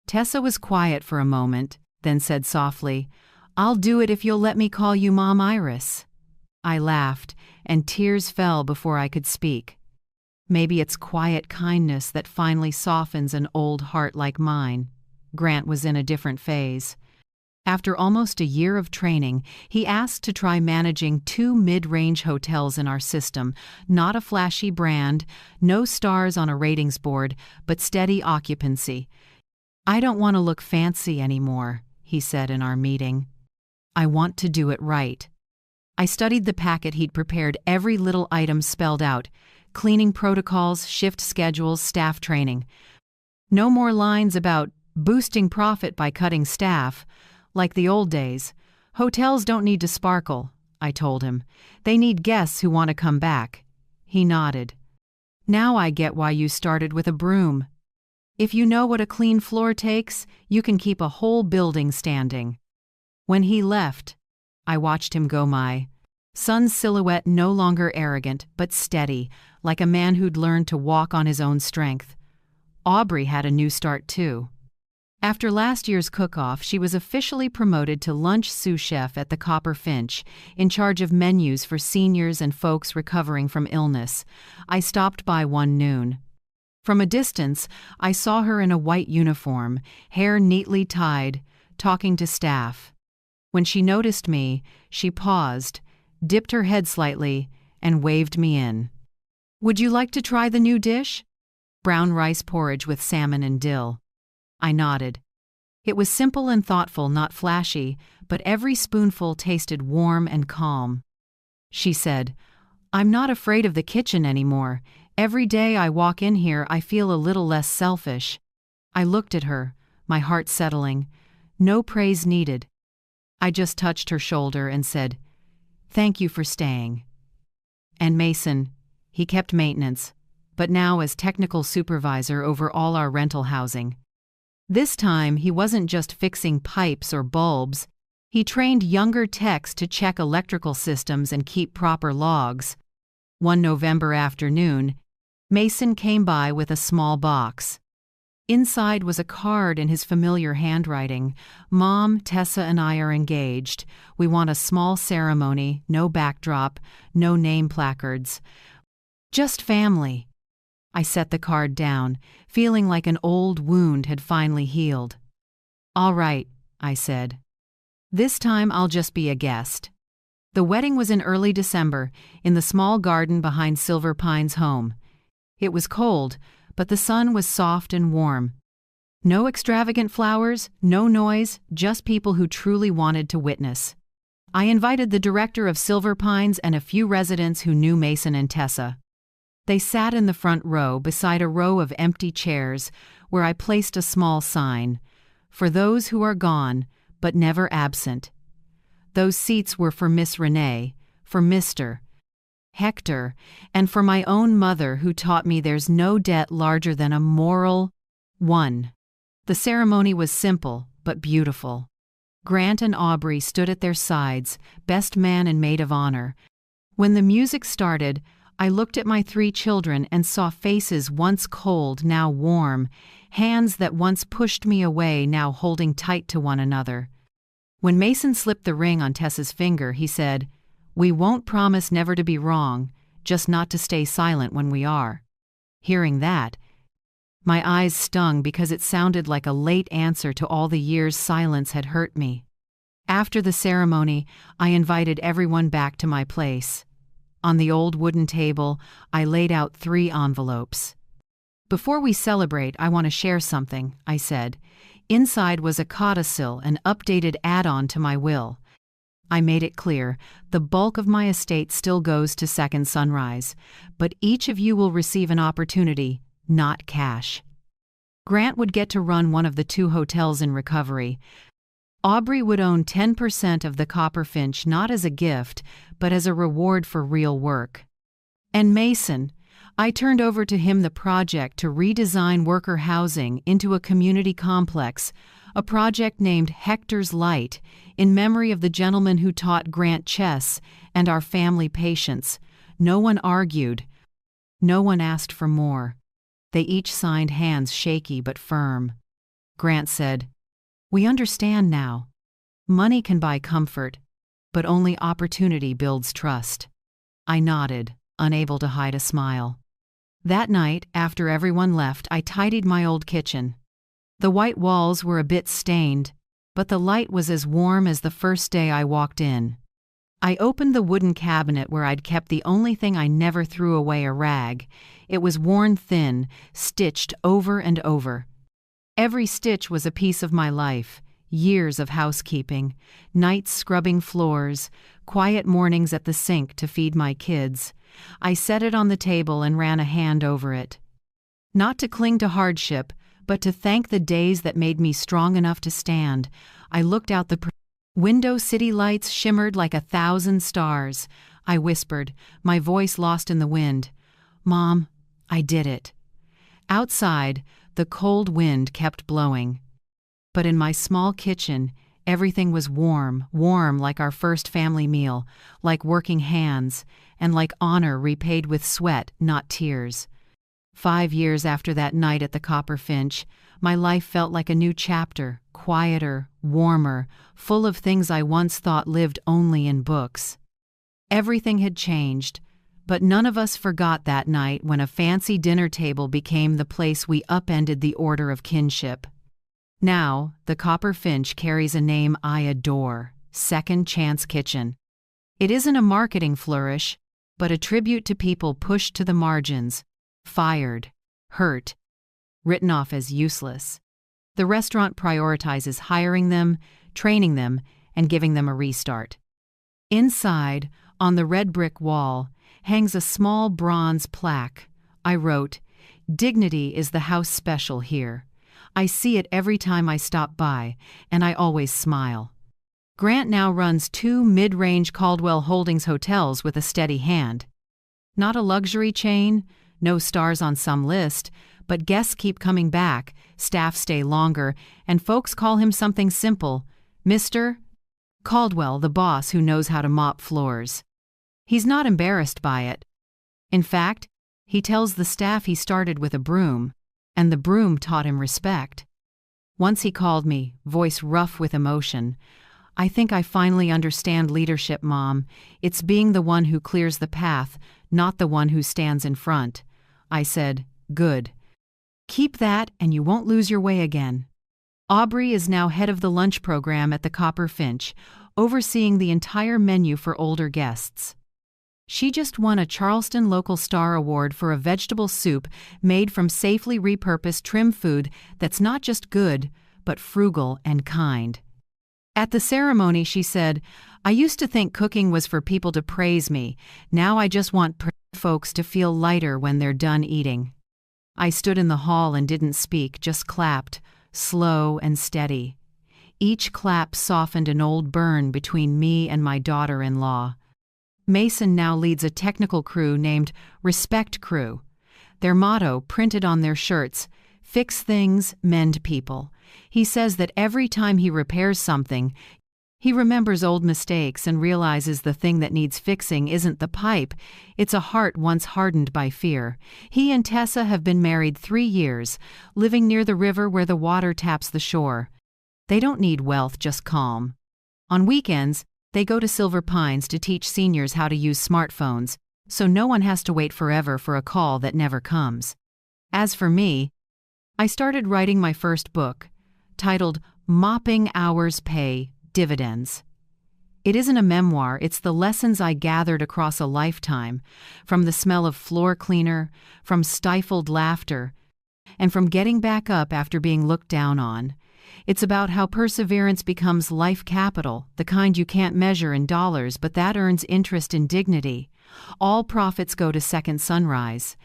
Tessa was quiet for a moment, then said softly, "I'll do it if you'll let me call you Mom Iris." I laughed, and tears fell before I could speak. Maybe it's quiet kindness that finally softens an old heart like mine. Grant was in a different phase. After almost a year of training, he asked to try managing 2 mid-range hotels in our system, not a flashy brand, no stars on a ratings board, but steady occupancy. "I don't want to look fancy anymore," he said in our meeting. "I want to do it right." I studied the packet he'd prepared, every little item spelled out: cleaning protocols, shift schedules, staff training. No more lines about boosting profit by cutting staff. Like the old days. "Hotels don't need to sparkle," I told him. "They need guests who want to come back." He nodded. "Now I get why you started with a broom. If you know what a clean floor takes, you can keep a whole building standing." When he left, I watched him go, my son's silhouette no longer arrogant, but steady, like a man who'd learned to walk on his own strength. Aubrey had a new start too. After last year's cook-off, she was officially promoted to lunch sous chef at the Copper Finch, in charge of menus for seniors and folks recovering from illness. I stopped by one noon. From a distance, I saw her in a white uniform, hair neatly tied, talking to staff. When she noticed me, she paused, dipped her head slightly, and waved me in. "Would you like to try the new dish?" Brown rice porridge with salmon and dill. I nodded. It was simple and thoughtful, not flashy, but every spoonful tasted warm and calm. She said, "I'm not afraid of the kitchen anymore. Every day I walk in here, I feel a little less selfish." I looked at her, my heart settling. No praise needed. I just touched her shoulder and said, "Thank you for staying." And Mason, he kept maintenance, but now as technical supervisor over all our rental housing. This time, he wasn't just fixing pipes or bulbs. He trained younger techs to check electrical systems and keep proper logs. One November afternoon, Mason came by with a small box. Inside was a card in his familiar handwriting. "Mom, Tessa and I are engaged. We want a small ceremony, no backdrop, no name placards. Just family." I set the card down, feeling like an old wound had finally healed. "All right," I said. "This time I'll just be a guest." The wedding was in early December, in the small garden behind Silver Pine's home. It was cold, but the sun was soft and warm. No extravagant flowers, no noise, just people who truly wanted to witness. I invited the director of Silver Pines and a few residents who knew Mason and Tessa. They sat in the front row beside a row of empty chairs where I placed a small sign, "For those who are gone, but never absent." Those seats were for Miss Renee, for Mr. Hector, and for my own mother who taught me there's no debt larger than a moral one. The ceremony was simple, but beautiful. Grant and Aubrey stood at their sides, best man and maid of honor. When the music started, I looked at my 3 children and saw faces once cold, now warm, hands that once pushed me away, now holding tight to one another. When Mason slipped the ring on Tessa's finger, he said, "We won't promise never to be wrong, just not to stay silent when we are." Hearing that, my eyes stung because it sounded like a late answer to all the years silence had hurt me. After the ceremony, I invited everyone back to my place. On the old wooden table, I laid out 3 envelopes. "Before we celebrate, I want to share something," I said. Inside was a codicil, an updated add-on to my will. I made it clear, the bulk of my estate still goes to Second Sunrise, but each of you will receive an opportunity, not cash. Grant would get to run one of the 2 hotels in recovery. Aubrey would own 10% of the Copperfinch, not as a gift, but as a reward for real work. And Mason, I turned over to him the project to redesign worker housing into a community complex, a project named Hector's Light, in memory of the gentleman who taught Grant chess and our family patience. No one argued. No one asked for more. They each signed, hands shaky but firm. Grant said, "We understand now. Money can buy comfort, but only opportunity builds trust." I nodded, unable to hide a smile. That night, after everyone left, I tidied my old kitchen. The white walls were a bit stained, but the light was as warm as the first day I walked in. I opened the wooden cabinet where I'd kept the only thing I never threw away, a rag. It was worn thin, stitched over and over. Every stitch was a piece of my life, years of housekeeping, nights scrubbing floors, quiet mornings at the sink to feed my kids. I set it on the table and ran a hand over it. Not to cling to hardship, but to thank the days that made me strong enough to stand. I looked out the window. City lights shimmered like 1,000 stars. I whispered, my voice lost in the wind, "Mom, I did it." Outside, the cold wind kept blowing. But in my small kitchen, everything was warm, warm like our first family meal, like working hands, and like honor repaid with sweat, not tears. 5 years after that night at the Copperfinch, my life felt like a new chapter, quieter, warmer, full of things I once thought lived only in books. Everything had changed, but none of us forgot that night when a fancy dinner table became the place we upended the order of kinship. Now, the Copperfinch carries a name I adore, Second Chance Kitchen. It isn't a marketing flourish, but a tribute to people pushed to the margins, fired, hurt, written off as useless. The restaurant prioritizes hiring them, training them, and giving them a restart. Inside, on the red brick wall, hangs a small bronze plaque. I wrote, "Dignity is the house special here." I see it every time I stop by, and I always smile. Grant now runs 2 mid-range Caldwell Holdings hotels with a steady hand. Not a luxury chain, no stars on some list, but guests keep coming back, staff stay longer, and folks call him something simple, Mr. Caldwell, the boss who knows how to mop floors. He's not embarrassed by it. In fact, he tells the staff he started with a broom, and the broom taught him respect. Once he called me, voice rough with emotion, "I think I finally understand leadership, Mom. It's being the one who clears the path, not the one who stands in front." I said, "Good. Keep that and you won't lose your way again." Aubrey is now head of the lunch program at the Copperfinch, overseeing the entire menu for older guests. She just won a Charleston Local Star Award for a vegetable soup made from safely repurposed trim food that's not just good, but frugal and kind. At the ceremony, she said, "I used to think cooking was for people to praise me. Now I just want folks to feel lighter when they're done eating." I stood in the hall and didn't speak, just clapped, slow and steady. Each clap softened an old burn between me and my daughter-in-law. Mason now leads a technical crew named Respect Crew. Their motto, printed on their shirts, "Fix things, mend people." He says that every time he repairs something, he remembers old mistakes and realizes the thing that needs fixing isn't the pipe, it's a heart once hardened by fear. He and Tessa have been married 3 years, living near the river where the water taps the shore. They don't need wealth, just calm. On weekends, they go to Silver Pines to teach seniors how to use smartphones, so no one has to wait forever for a call that never comes. As for me, I started writing my first book, titled Mopping Hours Pay Dividends. It isn't a memoir, it's the lessons I gathered across a lifetime, from the smell of floor cleaner, from stifled laughter, and from getting back up after being looked down on. It's about how perseverance becomes life capital, the kind you can't measure in dollars, but that earns interest in dignity. All profits go to Second Sunrise.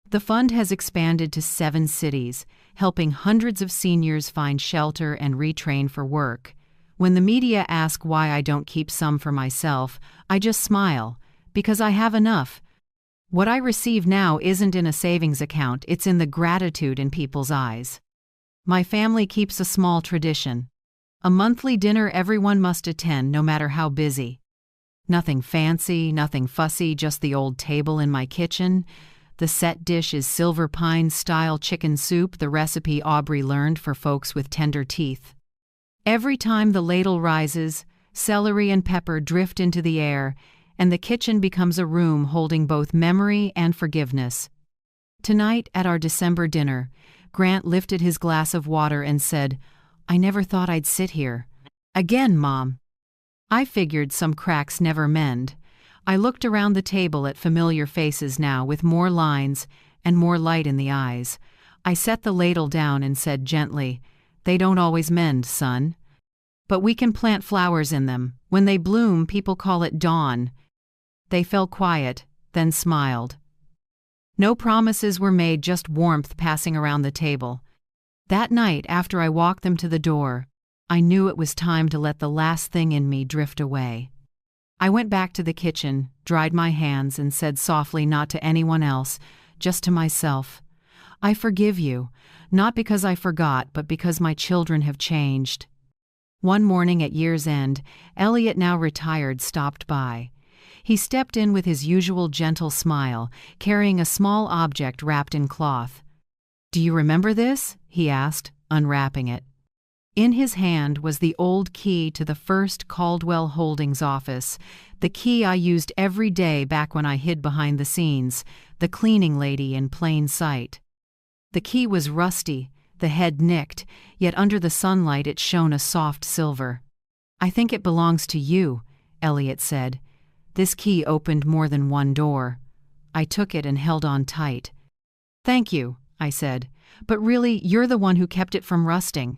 The fund has expanded to 7 cities, helping hundreds of seniors find shelter and retrain for work. When the media ask why I don't keep some for myself, I just smile, because I have enough. What I receive now isn't in a savings account, it's in the gratitude in people's eyes. My family keeps a small tradition. A monthly dinner everyone must attend, no matter how busy. Nothing fancy, nothing fussy, just the old table in my kitchen. The set dish is Silver Pines-style chicken soup, the recipe Aubrey learned for folks with tender teeth. Every time the ladle rises, celery and pepper drift into the air, and the kitchen becomes a room holding both memory and forgiveness. Tonight, at our December dinner, Grant lifted his glass of water and said, "I never thought I'd sit here. Again, Mom." I figured some cracks never mend. I looked around the table at familiar faces now, with more lines and more light in the eyes. I set the ladle down and said gently, "They don't always mend, son. But we can plant flowers in them. When they bloom, people call it dawn." They fell quiet, then smiled. No promises were made, just warmth passing around the table. That night, after I walked them to the door, I knew it was time to let the last thing in me drift away. I went back to the kitchen, dried my hands, and said softly, not to anyone else, just to myself, "I forgive you, not because I forgot, but because my children have changed." One morning at year's end, Elliot, now retired, stopped by. He stepped in with his usual gentle smile, carrying a small object wrapped in cloth. "Do you remember this?" he asked, unwrapping it. In his hand was the old key to the first Caldwell Holdings office, the key I used every day back when I hid behind the scenes, the cleaning lady in plain sight. The key was rusty, the head nicked, yet under the sunlight it shone a soft silver. "I think it belongs to you," Elliot said. This key opened more than one door. I took it and held on tight. "Thank you," I said, "but really, you're the one who kept it from rusting."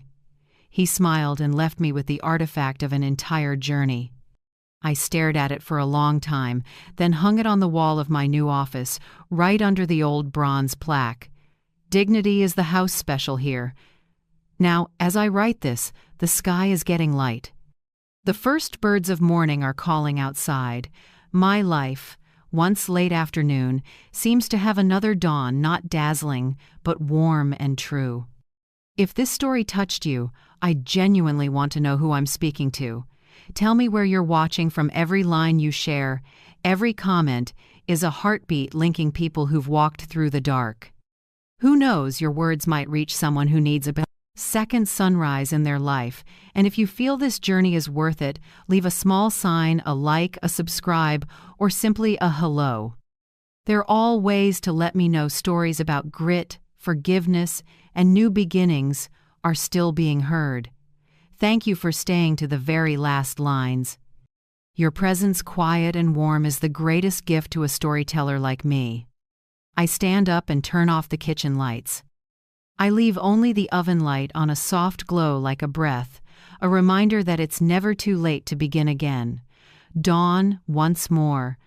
He smiled and left me with the artifact of an entire journey. I stared at it for a long time, then hung it on the wall of my new office, right under the old bronze plaque. Dignity is the house special here. Now, as I write this, the sky is getting light. The first birds of morning are calling outside. My life, once late afternoon, seems to have another dawn, not dazzling, but warm and true. If this story touched you, I genuinely want to know who I'm speaking to. Tell me where you're watching from. Every line you share, every comment, is a heartbeat linking people who've walked through the dark. Who knows, your words might reach someone who needs a second sunrise in their life, and if you feel this journey is worth it, leave a small sign, a like, a subscribe, or simply a hello. They're all ways to let me know stories about grit, forgiveness, and new beginnings are still being heard. Thank you for staying to the very last lines. Your presence, quiet and warm, is the greatest gift to a storyteller like me. I stand up and turn off the kitchen lights. I leave only the oven light on, a soft glow like a breath, a reminder that it's never too late to begin again. Dawn once more,